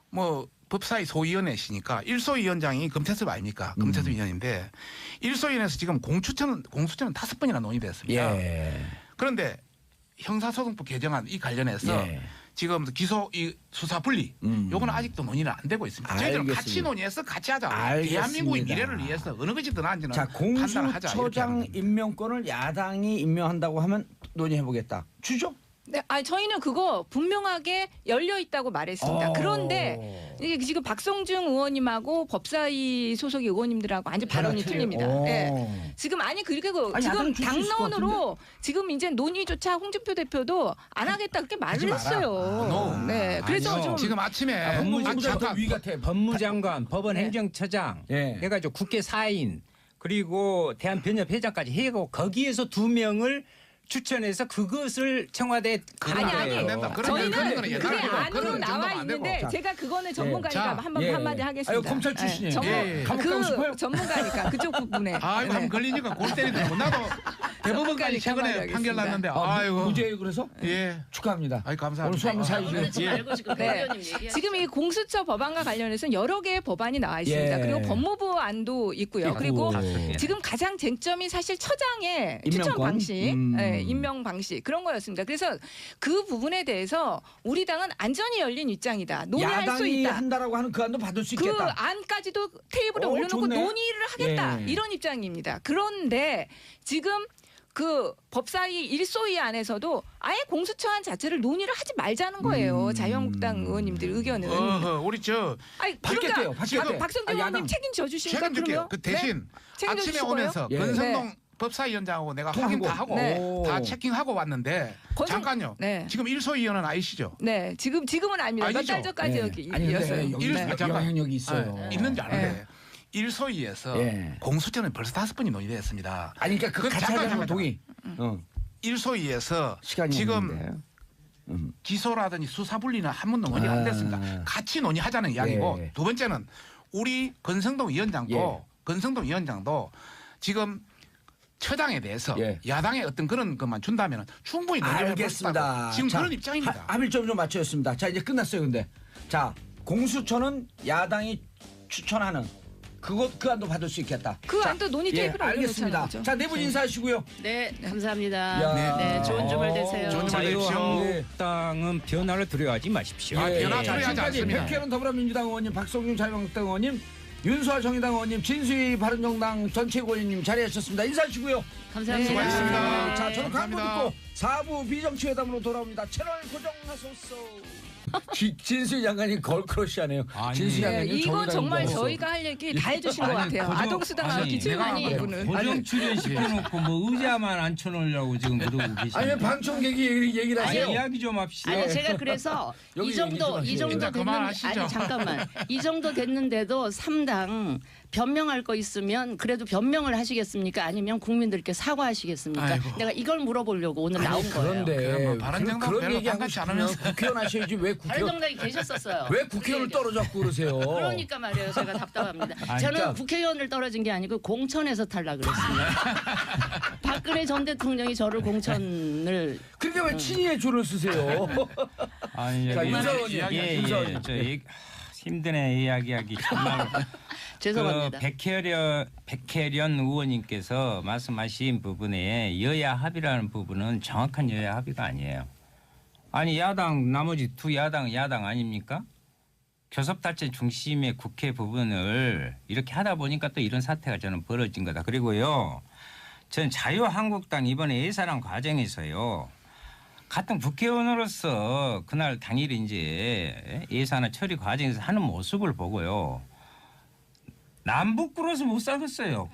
뭐 법사위 소위원회시니까 1소위원장이 금태섭 아닙니까? 금태섭 위원인데 1소위원회에서 지금 공수처는 5번이나 논의됐습니다. 예. 그런데 형사소송법 개정안 이 관련해서 예. 지금 기소 이 수사 분리 요거는 아직도 논의는 안 되고 있습니다. 저희들은 같이 알겠습니다. 논의해서 같이 하자. 알겠습니다. 대한민국의 미래를 위해서 어느 것이 더 나은지는 자, 판단을 하자. 이렇게 하는 공수처장 겁니다. 임명권을 야당이 임명한다고 하면 논의해 보겠다. 주죠? 네, 아니 저희는 그거 분명하게 열려 있다고 말했습니다. 어. 그런데 이게 지금 박성중 의원님하고 법사위 소속의 의원님들하고 완전 발언이 달라 틀립니다. 틀려. 예. 지금 그리고 아니, 지금 야당은 줄수 있을 것 당론으로 지금 이제 논의조차 홍준표 대표도 안 하겠다 그렇게 말을 하지 마라. 했어요. 네, 그래서 아니요. 좀 지금 아침에 법무장관 잠깐 위 같아. 법무장관, 법원행정처장 예. 해가지고 국회 사인 그리고 대한변협회장까지 해고 거기에서 2명을 추천해서 그것을 청와대에 아니 안 된다. 그런 저희는 거는 그게 옛날에 안으로 그런 나와 정도면 안 되고. 있는데 자. 제가 그거는 전문가니까 자. 한번 예. 한마디 하겠습니다. 아유, 검찰 출신이에요. 예. 감옥 가고 싶어요? 전문가니까 그쪽 부분에. 아이고 한번 걸리니까 골 때리더라고. 나도 대법원까지 최근에 전문가니까 판결 말하겠습니다. 났는데 아이고 무죄예요, 그래서? 예. 축하합니다. 아이 감사합니다. 오늘 수학 사이죠. 예. 네. 지금 이 공수처 법안과 관련해서는 여러 개의 법안이 나와 있습니다. 예. 그리고 법무부 안도 있고요. 있고. 그리고 예. 지금 가장 쟁점이 사실 처장의 임명권? 추천 방식, 네, 임명 방식 그런 거였습니다. 그래서 그 부분에 대해서 우리 당은 안전이 열린 입장이다. 논의할 수 야당이 있다. 한다라고 하는 그 안도 받을 수 그 있겠다. 안까지도 테이블에 올려놓고 좋네. 논의를 하겠다 예. 이런 입장입니다. 그런데 지금 그 법사위 일소위 안에서도 아예 공수처안 자체를 논의를 하지 말자는 거예요. 자유한국당 의원님들 의견은. 우리 저 아니 받겠대요, 받겠대. 박성준 아, 의원님 야당. 책임져 주십니까? 책임질게요. 그러면? 그 대신 네? 책임져 아침에 주실 거예요? 오면서 예. 권성동 법사위원장하고 내가 확인 다 하고 네. 다 체킹하고 왔는데 잠깐요. 네. 지금 일소위원은 아니시죠? 네, 지금은 아닙니다. 몇 아니죠? 달 전까지 예. 여기 아니 근데 이었어요. 여기 일- 네. 잠깐. 영향력이 있어요. 아, 있는 줄 아는데 일소위에서 예. 공수처는 벌써 5번이 논의됐습니다. 아니 그러니까 그 그건 같이 잠깐, 하자는 거 잠깐. 동의. 일소위에서 시간이 지금 없는데. 기소라든지 수사 분리는 한 번도 논의가 안 됐습니다. 같이 논의하자는 이야기고 예. 두 번째는 우리 권성동 위원장도 지금 처장에 대해서 예. 야당의 어떤 그런 것만 준다면 충분히 논의를 해볼 수 알겠습니다. 있다고 지금 자, 그런 입장입니다. 합의점 좀 맞춰졌습니다. 자 이제 끝났어요. 근데 자 공수처는 야당이 추천하는 그 안도 받을 수 있겠다. 그 자, 안도 논의 테이블에 올려놓자는 알겠습니다. 거죠. 자, 네 분 인사하시고요. 네, 감사합니다. 야. 네, 좋은 주말 되세요. 좋은 주말 되십시오. 자유한국당은 변화를 두려워하지 마십시오. 아, 변화 자, 두려워하지 지금까지 않습니다. 백혜련 더불어민주당 의원님, 박성준 자유한국당 의원님, 윤수아 정의당 의원님, 진수희 바른정당 전체의원님 자리하셨습니다. 인사하시고요. 감사합니다. 수고하셨습니다. 자, 저는 광고 감사합니다. 듣고 4부 비정치회담으로 돌아옵니다. 채널 고정하소서. 진수희 장관님 걸크러시하네요. 아니, 진수희 네, 장관님 이건 정의당 정말 의원님. 저희가 할 얘기 다 해주신 것 아니, 같아요. 고정- 아동수당하고 아니, 기초유한이 내가 부분은. 고정 출연 시켜놓고 뭐 의자만 앉혀놓으려고 지금 그러고 계시는데. 아니 방청객이 얘기를 아니, 하세요. 이야기 좀 합시다. 아니 제가 그래서 여기 이 정도 얘기 좀 하세요. 됐는데 그만하시죠. 아니 잠깐만 이 정도 됐는데도 3당 변명할 거 있으면 그래도 변명을 하시겠습니까? 아니면 국민들께 사과하시겠습니까? 아이고. 내가 이걸 물어보려고 오늘 나온 거예요. 그런데 뭐 바른정당 그런 별로 얘기하고 반갑지 싶으면 않으면서. 국회의원 하셔야지 왜 국회의원 바른정당이 계셨었어요. 왜 국회의원을 떨어졌고 그러세요? 그러니까 말이에요. 제가 답답합니다. 아니, 저는 자. 국회의원을 떨어진 게 아니고 공천에서 탈락을 했습니다. 박근혜 전 대통령이 저를 공천을 그러니까 왜 친이의 줄을 쓰세요? 아니, 자, 여기- 윤서원님, 예, 윤서원님. 예, 저 힘드네 이야기하기 정말. 죄송합니다. 백혜련 의원님께서 말씀하신 부분에 여야 합의라는 부분은 정확한 여야 합의가 아니에요. 아니 야당 나머지 두 야당 아닙니까? 교섭단체 중심의 국회 부분을 이렇게 하다 보니까 또 이런 사태가 저는 벌어진 거다. 그리고요, 전 자유한국당 이번에 예산안 과정에서요. 같은 국회의원으로서 그날 당일 이제 예산안 처리 과정에서 하는 모습을 보고요. 남북 끌어서 못 살겠어요.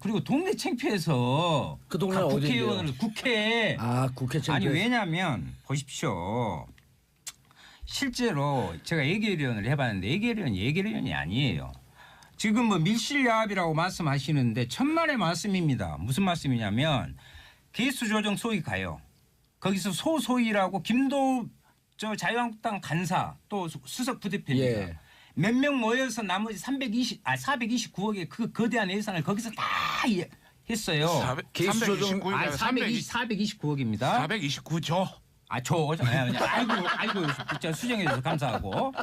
그리고 동네 창피해서 그 동네는 어디인데요? 국회의원으로 국회에 아 국회 아니 창피해서. 왜냐하면 보십시오. 실제로 제가 예결위원을 해봤는데 예결위원이 아니에요. 지금 뭐 밀실야합이라고 말씀하시는데 천만의 말씀입니다. 무슨 말씀이냐면 개수 조정 소위 가요. 거기서 소소위라고 김도 자유한국당 간사 또 수석 부대표입니다. 예. 몇 명 모여서 나머지 429억의 그 거대한 예산을 거기서 다 했어요. 개수 조정- 429억입니다. 429조. 아이고, 진짜 수정해줘서 감사하고.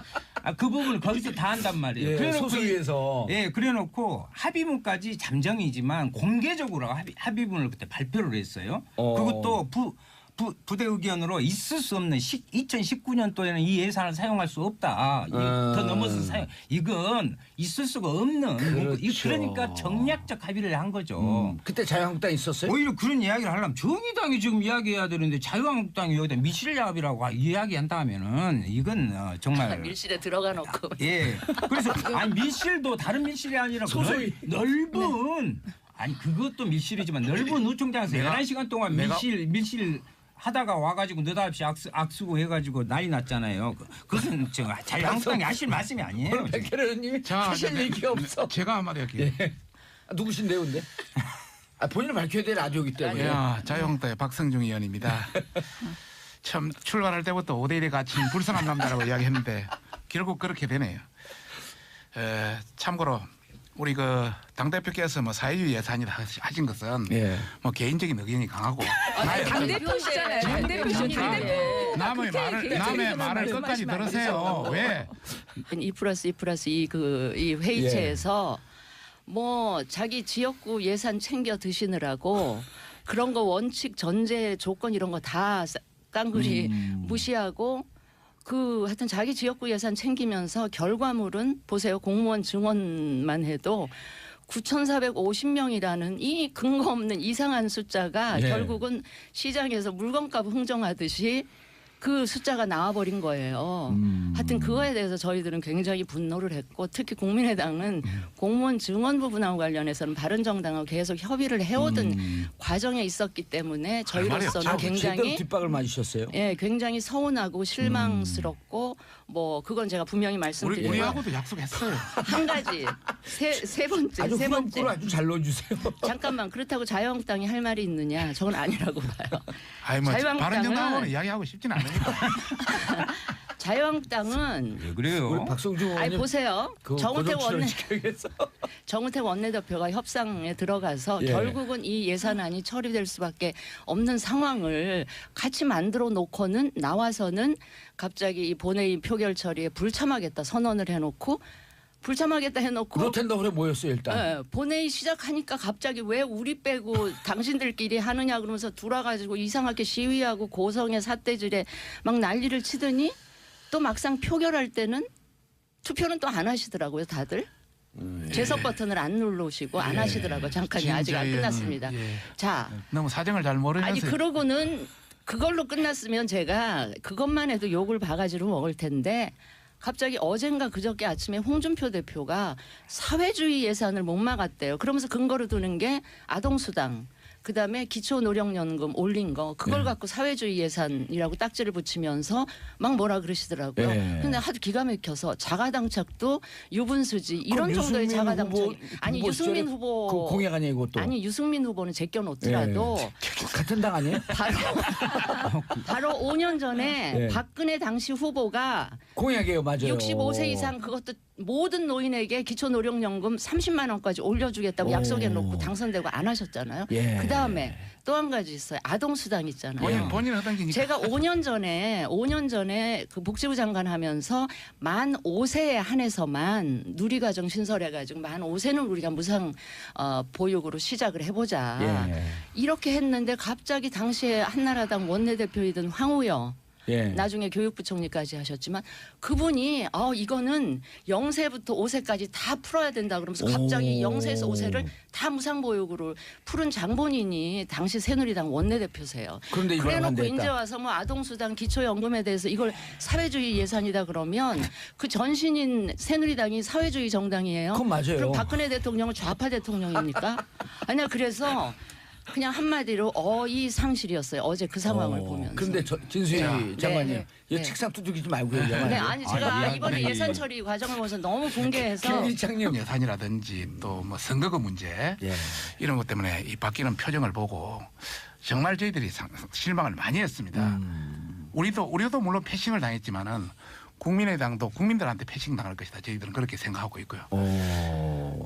그 부분을 거기서 다 한단 말이에요. 예, 그래놓고 소수위에서. 예, 그래놓고 합의문까지 잠정이지만 공개적으로 합의문을 그때 발표를 했어요. 그것도 부대 의견으로 있을 수 없는 2019년도에는 이 예산을 사용할 수 없다. 더 넘어서 이건 있을 수가 없는. 그렇죠. 그러니까 정략적 합의를 한 거죠. 그때 자유한국당 있었어요? 오히려 그런 이야기를 하려면 정의당이 지금 이야기해야 되는데 자유한국당이 여기다 밀실야합이라고 이야기한다면은 이건 정말 밀실에 들어가 놓고 예. 그래서 아니 밀실도 다른 밀실이 아니라 소소위. 넓은 아니 그것도 밀실이지만 넓은 우총장에서 11시간 동안 밀실 하다가 와가지고 느닷없이 악수고 해가지고 난리 났잖아요. 그것은 자유한국당이 하실 말씀이 아니에요. 지금. 백혜련 의원님이 하실 얘기 없어. 제가 한마디 할게요. 누구신데요, 근데? 본인을 밝혀야 될 라디오기 때문에. 야, 자유한국당의 박성중 의원입니다. 참 출발할 때부터 5대1에 갇힌 불쌍한 남자라고 이야기했는데 결국 그렇게 되네요. 참고로 우리 그 당대표께서 뭐 사회주의 예산이다 하신 것은 예. 뭐 개인적인 의견이 강하고 당대표시잖아요. 당대표시잖아요. 남의 말을 끝까지 들으세요. 왜? 2+2+2 이 회의체에서 뭐 자기 지역구 예산 챙겨 드시느라고 그런 거 원칙 전제 조건 이런 거 다 깡그리 무시하고 하여튼 자기 지역구 예산 챙기면서 결과물은 보세요. 공무원 증원만 해도 9,450명이라는 이 근거 없는 이상한 숫자가 예. 결국은 시장에서 물건값 흥정하듯이 그 숫자가 나와버린 거예요. 하여튼 그거에 대해서 저희들은 굉장히 분노를 했고 특히 국민의당은 공무원 증원 부분하고 관련해서는 바른정당하고 계속 협의를 해오던 과정에 있었기 때문에 저희로서는 제대로 굉장히 뒷박을 맞으셨어요. 예, 굉장히 서운하고 실망스럽고 뭐 그건 제가 분명히 말씀드리고 우리하고도 약속했어요. 한 가지 세 번째 아주 세 번째 후렴구를 아주 잘 넣어주세요. 잠깐만 그렇다고 자유한국당이 할 말이 있느냐? 저건 아니라고 봐요. 아니 뭐 자유한국당은- 바른정당하고는 이야기하고 싶진 않으니까. 자유한국당은 왜 그래요? 우리 박성주 아니 의원님 보세요. 시켜야겠어. 정우택 원내대표가 협상에 들어가서 예. 결국은 이 예산안이 처리될 수밖에 없는 상황을 같이 만들어 놓고는 나와서는 갑자기 이 본회의 표결 처리에 불참하겠다 선언을 해놓고 불참하겠다 해놓고 로텐더홀에 모였어요 일단. 예, 본회의 시작하니까 갑자기 왜 우리 빼고 당신들끼리 하느냐 그러면서 돌아가지고 이상하게 시위하고 고성의 삿대질에 막 난리를 치더니 또 막상 표결할 때는 투표는 또 안 하시더라고요 다들. 제석 버튼을 안 누르시고 안 하시더라고요. 잠깐이 아직 안 진짜 끝났습니다. 예. 자, 너무 사정을 잘 모르면서 아니 그러고는 그걸로 끝났으면 제가 그것만 해도 욕을 바가지로 먹을 텐데 갑자기 어젠가 그저께 아침에 홍준표 대표가 사회주의 예산을 못 막았대요. 그러면서 근거로 두는 게 아동수당, 그다음에 기초노령연금 올린 거 그걸 갖고 사회주의 예산이라고 딱지를 붙이면서 막 뭐라 그러시더라고요. 근데 하도 기가 막혀서 자가당착도 유분수지 이런 정도의 자가당착 아니 유승민 후보 그 공약 아니에요 이것도. 아니 유승민 후보는 제껴놓더라도 같은 당 아니에요? 바로 5년 전에 네. 박근혜 당시 후보가 공약이에요 맞아요. 65세 이상 그것도 모든 노인에게 기초노령연금 30만 원까지 올려주겠다고 오. 약속해놓고 당선되고 안 하셨잖아요. 예. 그다음에 또 한 가지 있어요. 아동수당 있잖아요. 본인 하던 게니까. 제가 5년 전에 그 복지부 장관 하면서 만 5세에 한해서만 누리과정 신설해가지고 만 5세는 우리가 무상 보육으로 시작을 해보자. 예. 이렇게 했는데 갑자기 당시에 한나라당 원내대표이던 황우여 예. 나중에 교육부총리까지 하셨지만 그분이 이거는 0세부터 5세까지 다 풀어야 된다 그러면서 갑자기 오. 0세에서 5세를 다 무상보육으로 푸른 장본인이 당시 새누리당 원내대표세요. 그런데 이번에 그래놓고 반대했다. 이제 와서 뭐 아동수당 기초연금에 대해서 이걸 사회주의 예산이다 그러면 그 전신인 새누리당이 사회주의 정당이에요. 그건 맞아요. 그럼 박근혜 대통령은 좌파 대통령입니까? 아니야 그래서 그냥 한마디로 어이상실이었어요. 어제 그 상황을 보면서. 그런데 진수희 장관님 네, 이 네. 책상 두들기지 말고 얘기하면 네, 안 돼요? 아니 제가 이번에 아니. 예산 처리 과정을 보면서 너무 붕괴해서 김기창님. 예산이라든지 또 뭐 선거구 문제 예. 이런 것 때문에 이 바뀌는 표정을 보고 정말 저희들이 실망을 많이 했습니다. 우리도 물론 패싱을 당했지만은 국민의당도 국민들한테 패싱 당할 것이다. 저희들은 그렇게 생각하고 있고요.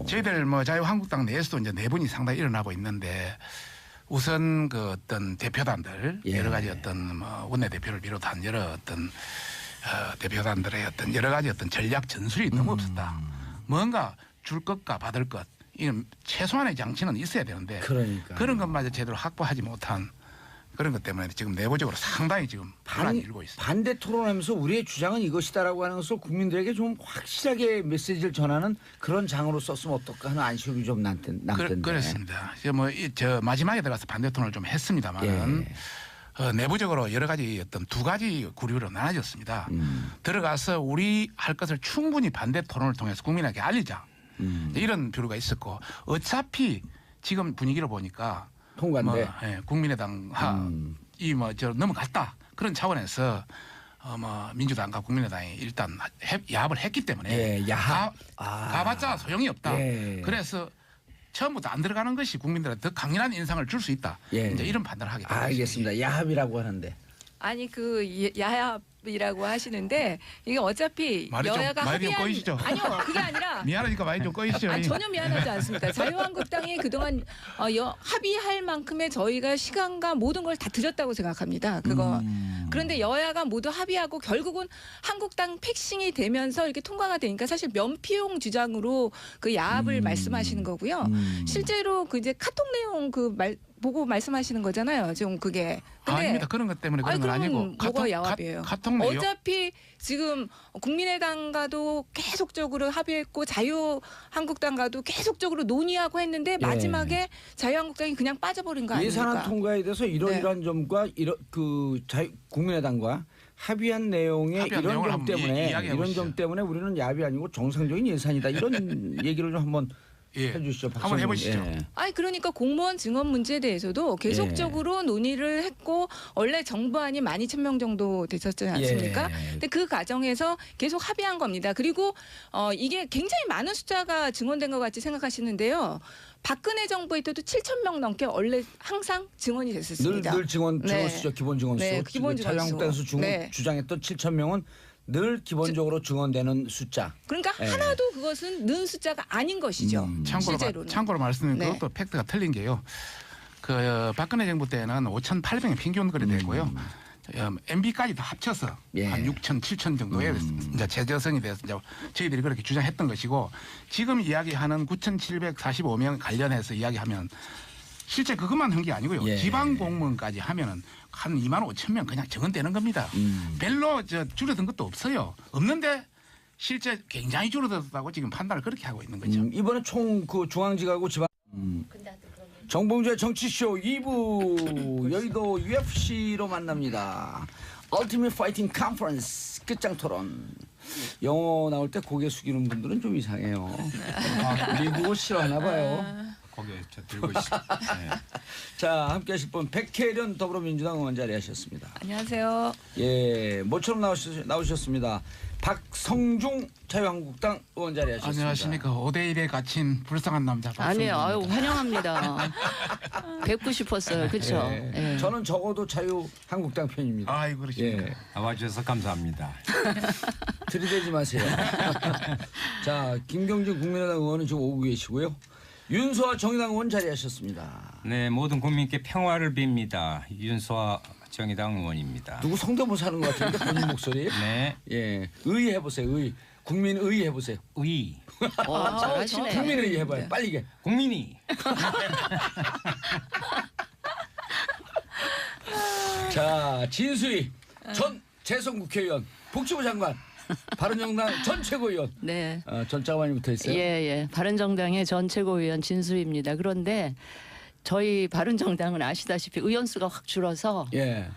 저희들 뭐 자유한국당 내에서도 이제 내분이 상당히 일어나고 있는데 우선 그 어떤 대표단들 예. 여러 가지 어떤 뭐 원내대표를 비롯한 여러 어떤 대표단들의 어떤 여러 가지 어떤 전략 전술이 너무 없었다. 뭔가 줄 것과 받을 것 이런 최소한의 장치는 있어야 되는데 그러니까. 그런 것마저 제대로 확보하지 못한 그런 것 때문에 지금 내부적으로 상당히 지금 불안이 일고 있습니다. 반대 토론하면서 우리의 주장은 이것이다라고 하는 것을 국민들에게 좀 확실하게 메시지를 전하는 그런 장으로 썼으면 어떨까 하는 아쉬움이 좀 남던데. 그렇습니다. 저 마지막에 들어가서 반대 토론을 좀 했습니다만은 내부적으로 여러 가지 어떤 두 가지 구류로 나눠졌습니다. 들어가서 우리 할 것을 충분히 반대 토론을 통해서 국민에게 알리자. 이런 비류가 있었고 어차피 지금 분위기를 보니까 통과인데. 국민의당 이저 넘어갔다 그런 차원에서 민주당과 국민의당이 일단 야합을 했기 때문에 예, 야합. 가봤자 소용이 없다. 예. 그래서 처음부터 안 들어가는 것이 국민들한테 더 강인한 인상을 줄 수 있다. 예. 이제 이런 판단을 하게 됩니다. 알겠습니다. 야합이라고 하는데. 아니 그 야합이라고 하시는데 이게 어차피 말이 좀- 여야가 말이 좀 합의한 꼬이시죠? 아니요 그게 아니라 미안하니까 많이 좀 꺼이시죠. 아니, 전혀 미안하지 않습니다. 자유한국당이 그동안 합의할 만큼의 저희가 시간과 모든 걸 다 드렸다고 생각합니다. 그거 그런데 여야가 모두 합의하고 결국은 한국당 패싱이 되면서 이렇게 통과가 되니까 사실 면피용 주장으로 그 야합을 말씀하시는 거고요. 실제로 그 이제 카톡 내용 보고 말씀하시는 거잖아요. 지금 그게. 근데 아닙니다. 그런 것 때문에 그런 건 아니, 그럼 아니고 뭐가 야합이에요? 카톡 내용 어차피 지금 국민의당과도 계속적으로 합의했고 자유한국당과도 계속적으로 논의하고 했는데 마지막에 자유한국당이 그냥 빠져버린 거 아닙니까? 예산안 통과에 대해서 이러이러한 점과 국민의당과 합의한 내용의 합의한 이런 내용을 점 한번 때문에 이야기해 이런 보시죠. 점 때문에 우리는 야합이 아니고 정상적인 예산이다 이런 얘기를 좀 한번 해주시죠. 한번 박성준. 해보시죠. 예. 아니 그러니까 공무원 증언 문제에 대해서도 계속적으로 논의를 했고 원래 정부안이 12,000명 정도 됐었지 않습니까? 예. 근데 그 과정에서 계속 합의한 겁니다. 그리고 이게 굉장히 많은 숫자가 증언된 것 같이 생각하시는데요. 박근혜 정부에 때도 7,000명 넘게 원래 항상 증언이 됐었습니다. 늘 증언 네. 수죠. 기본 증언 수. 네, 기본 증언 수. 자유한국당에서 네. 주장했던 7,000명은 늘 기본적으로 증언되는 숫자. 그러니까 예. 하나도 그것은 는 숫자가 아닌 것이죠. 실제로는. 참고로 말씀드리면 네. 그것도 팩트가 틀린 게요. 그 박근혜 정부 때는 5,800명 평균 거리 되고요. MB까지 다 합쳐서 예. 한 6천, 7천 정도의 이제 재조성이 돼서 이제 저희들이 그렇게 주장했던 것이고 지금 이야기하는 9,745명 관련해서 이야기하면 실제 그것만 한 게 아니고요. 예. 지방 공무원까지 하면은 한 2만 5천 명 그냥 적은되는 겁니다. 별로 줄어든 것도 없어요. 없는데 실제 굉장히 줄어들었다고 지금 판단을 그렇게 하고 있는 거죠. 이번에 총 그 중앙지가고 지방 정봉주의 정치쇼 2부 여의도 UFC로 만납니다. 얼티밋 파이팅 컨퍼런스 끝장 토론. 영어 나올 때 고개 숙이는 분들은 좀 이상해요. 미국을 싫어하나 봐요. 거기 저 들고 있어. 네. 자, 함께 하실 분 백혜련 더불어민주당 의원 자리하셨습니다. 안녕하세요. 예, 모처럼 나오셨습니다. 박성중 자유한국당 의원 자리하셨습니다. 안녕하십니까. 5대1에 갇힌 불쌍한 남자 아니에요. 아유 박성준입니다. 환영합니다. 뵙고 싶었어요. 그렇죠. 예. 저는 적어도 자유한국당 편입니다. 아이고 그러십니까. 예. 와주셔서 감사합니다. 들이대지 마세요. 자, 김경진 국민의당 의원은 지금 오고 계시고요. 윤소아 정의당 의원 자리하셨습니다. 네, 모든 국민께 평화를 빕니다. 윤소아 정의당 의원입니다. 누구 성대모사 하는 것 같은데 본인 목소리? 네, 예, 의 해보세요. 의. 국민 의 해보세요. 의 잘하시네. 국민 의 해봐요. 빨리 게. 국민이 자, 진수희 전 재선 국회의원, 복지부 장관, 바른정당 전 최고위원. 네. 전자가 많이 붙어 있어요. 예, 예. 바른정당의 전 최고위원 진수입니다. 그런데 저희 바른정당은 아시다시피 의원 수가 확 줄어서 예.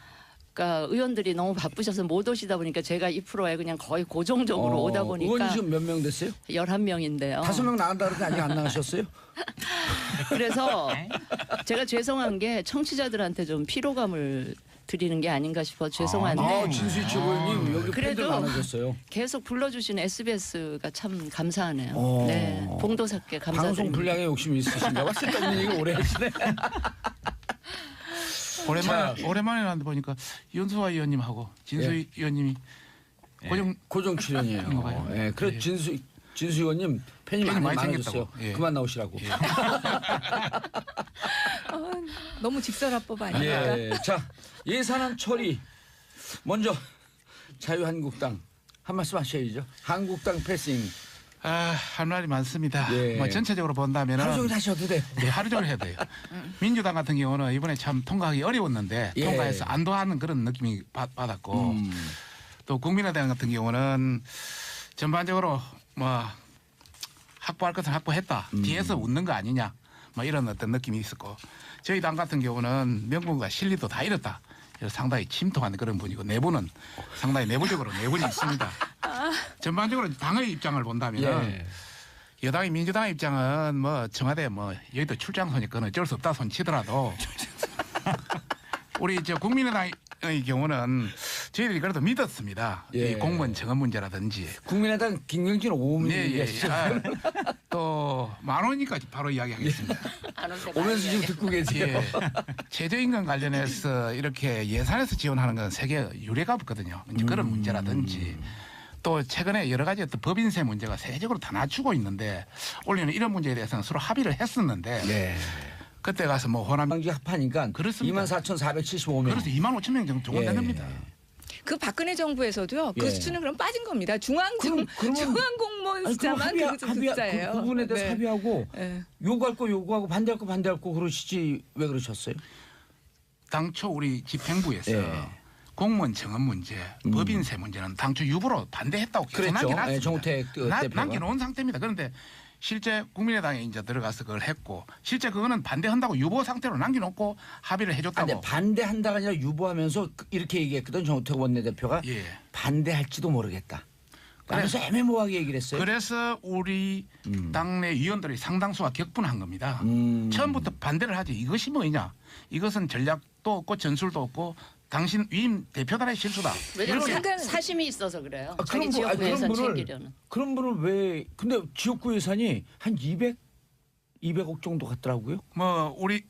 그러니까 의원들이 너무 바쁘셔서 못 오시다 보니까 제가 이 프로에 그냥 거의 고정적으로 오다 보니까 의원이 지금 몇 명 됐어요? 11명인데요. 5명 나간다 그러는데 아직 안 나가셨어요? 그래서 제가 죄송한 게 청취자들한테 좀 피로감을 드리는 게 아닌가 싶어 죄송한데 진수희 최고위원님 여기 팬들 그래도 많으셨어요. 계속 불러주신 SBS가 참 감사하네요. 어. 네, 봉도사께 방송 감사드립니다. 분량에 욕심이 있으신가 봐. 쓸데없는 얘기 오래 하시네. 오랜만에 나왔는데 보니까 윤수아 의원님하고 진수희 의원님이 고정 출연이에요. 봐요. 예, 그래 예. 진수 의원님 팬이 팬이 많이 많아졌어요. 생겼다고. 예. 그만 나오시라고. 너무 직설화법 아닙니까? 예. 자, 예산안 처리 먼저 자유한국당 한 말씀 하셔야죠. 한국당 패싱 할 말이 많습니다. 예. 뭐 전체적으로 본다면은 하루 종일 하셔도 돼요. 네, 하루 종일 해야 돼요. 민주당 같은 경우는 이번에 참 통과하기 어려웠는데 예. 통과해서 안도하는 그런 느낌이 받았고 또 국민의당 같은 경우는 전반적으로 뭐 확보할 것은 확보했다. 뒤에서 웃는 거 아니냐. 뭐 이런 어떤 느낌이 있었고 저희 당 같은 경우는 명분과 실리도 다 잃었다. 그래서 상당히 침통한 그런 분이고 내부는 상당히 내부적으로 내분이 있습니다. 전반적으로 당의 입장을 본다면 예. 여당의 민주당의 입장은 뭐 청와대 뭐 여의도 출장소니 그건 어쩔 수 없다 손 치더라도 우리 저 국민의당의 경우는 저희들이 그래도 믿었습니다. 예. 이 공무원 정원 문제라든지 국민의당 김경진 오문 얘기하시죠. 또 10,000원이니까 바로 이야기하겠습니다. 오면서 지금 듣고 계세요. 예. 최저임금 관련해서 이렇게 예산에서 지원하는 건 세계 유례가 없거든요. 이제 그런 문제라든지 또 최근에 여러 가지 어떤 법인세 문제가 세계적으로 다 낮추고 있는데 올해는 이런 문제에 대해서는 서로 합의를 했었는데 예. 그때 가서 뭐 호남 방지 합하니까 그렇습니다. 24,475명. 그래서 25,000명 정도 예. 됩니다. 그 박근혜 정부에서도요. 그 예. 수치는 그럼 빠진 겁니다. 중앙 그러면- 공무원 숫자만 그 숫자예요. 그 부분에 대해서 네. 합의하고 네. 요구할 거 요구하고 반대할 거 반대할 거 그러시지 왜 그러셨어요? 당초 우리 집행부에서 예. 공무원 정원 문제, 법인세 문제는 당초 유보로 반대했다고 계속 그랬죠. 남겨놨습니다. 예, 정우택 대표가. 남겨놓은 상태입니다. 그런데 실제 국민의당에 이제 들어가서 그걸 했고 실제 그거는 반대한다고 유보 상태로 남겨놓고 합의를 해줬다고. 근데 반대한다가 아니라 유보하면서 이렇게 얘기했거든 정우택 원내대표가 예. 반대할지도 모르겠다. 그래서 애매모호하게 얘기를 했어요. 그래서 우리 당내 위원들이 상당수가 격분한 겁니다. 처음부터 반대를 하지. 이것이 뭐냐? 이것은 전략도 없고 전술도 없고 당신 위임 대표단의 실수다. 왜냐면 이렇게- 사심이 있어서 그래요. 아, 자기 그런 분- 아, 지역구 그런 예산 분을- 챙기려는. 그런 분을 왜 근데 지역구 예산이 한 200억 정도 같더라고요. 뭐 우리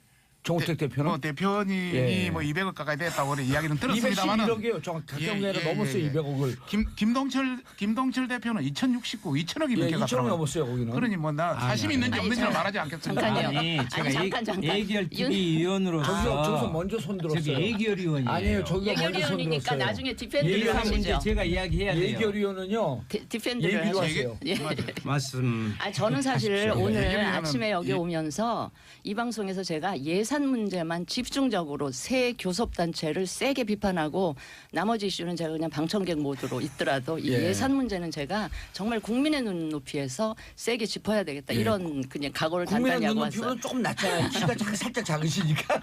정우택 대표는 대표님이 예. 뭐 200억 가까이 됐다고 그래 이야기는 들었습니다만은 211억이에요. 가까운 게 아니라 넘었어요. 200억을. 김동철 대표는 2069, 2000억이 예, 넘게 2천억 갔더라고요. 넘었어요 거기는. 그러니 뭐 나 사심 있는지 아니, 없는지는 저- 말하지 않겠습니다. 잠깐요. 아니 제가 잠깐. 예결 TV위원으로서 저기서 먼저 손 들었어요. 저기 예결위원이에요. 아니에요. 저기가 먼저 손 예결위원이니까 들었어요. 나중에 디펜드를 예산 문제 하시죠. 제가 이야기해야 돼요. 예결위원은요. 디펜드를 예비로 하시죠. 하세요. 예. 말씀. 아 저는 사실 하십시오. 오늘 예결위원은 아침에 여기 예. 오면서 이 방송에서 제가 예산 문제만 집중적으로 새 교섭단체를 세게 비판하고 나머지 이슈는 제가 그냥 방청객 모드로 있더라도 이 예. 예산 문제는 제가 정말 국민의 눈높이에서 세게 짚어야 되겠다 예. 이런 그냥 각오를 국민의 단단히 하고 왔어요. 눈높이보다 조금 낮잖아요. 키가 살짝 작으시니까.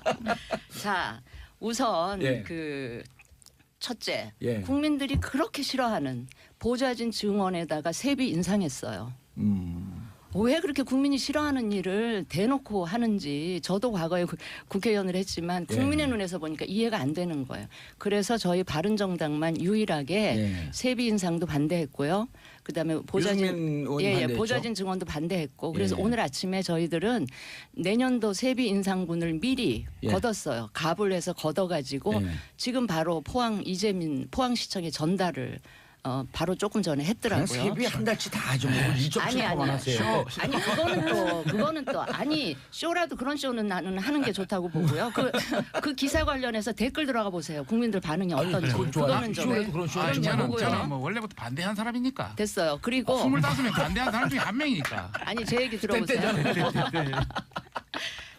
자 우선 예. 그 첫째 예. 국민들이 그렇게 싫어하는 보좌진 증언에다가 세비 인상했어요. 왜 그렇게 국민이 싫어하는 일을 대놓고 하는지 저도 과거에 국회의원을 했지만 국민의 예. 눈에서 보니까 이해가 안 되는 거예요. 그래서 저희 바른정당만 유일하게 예. 세비 인상도 반대했고요. 그다음에 유승민 보좌진 의원이 반대했죠? 보좌진 증언도 반대했고 그래서 예. 오늘 아침에 저희들은 내년도 세비 인상분을 미리 예. 걷었어요. 갑을 해서 걷어가지고 예. 지금 바로 이재민 포항시청에 전달을 바로 조금 전에 그냥 했더라고요. 세비 한 달치 다 하죠. 뭐 2.7%만 하세요. 아니 그거는 또 아니 쇼라도 그런 쇼는 나는 하는 게 좋다고 보고요. 그 기사 관련해서 댓글 들어가 보세요. 국민들 반응이 어떤지. 그건 좋아요. 그거는 좀 쇼라도 그런 쇼 그건 좀 하죠. 보고요. 저는 뭐 원래부터 반대한 사람이니까. 됐어요. 그리고 25명 반대한 사람 중에 한 명이니까. 아니 제 얘기 들어보세요.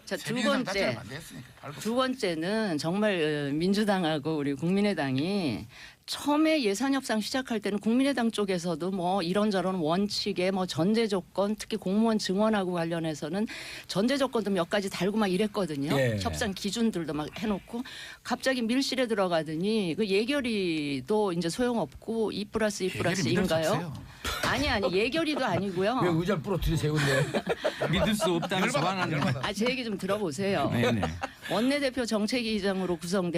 자, 세비 인상 자체를 반대했으니까. 발부. 두 번째는 정말 민주당하고 우리 국민의당이 처음에 예산 협상 시작할 때는 국민의당 쪽에서도 뭐 이런저런 원칙에 뭐 전제 조건 특히 공무원 증언하고 관련해서는 전제 조건도 몇 가지 달고 막 이랬거든요. 예. 협상 기준들도 막 해놓고 갑자기 밀실에 들어가더니 그 예결위도 이제 소용없고 2+2+2인가요? 아니 예결위도 아니고요. 왜 의자를 부러뜨리세요, 근데? 믿을 수 없다면서 열받아, 화나는. 열받아. 제 얘기 좀 들어보세요. 네네. 원내대표 정책위의장으로 구성된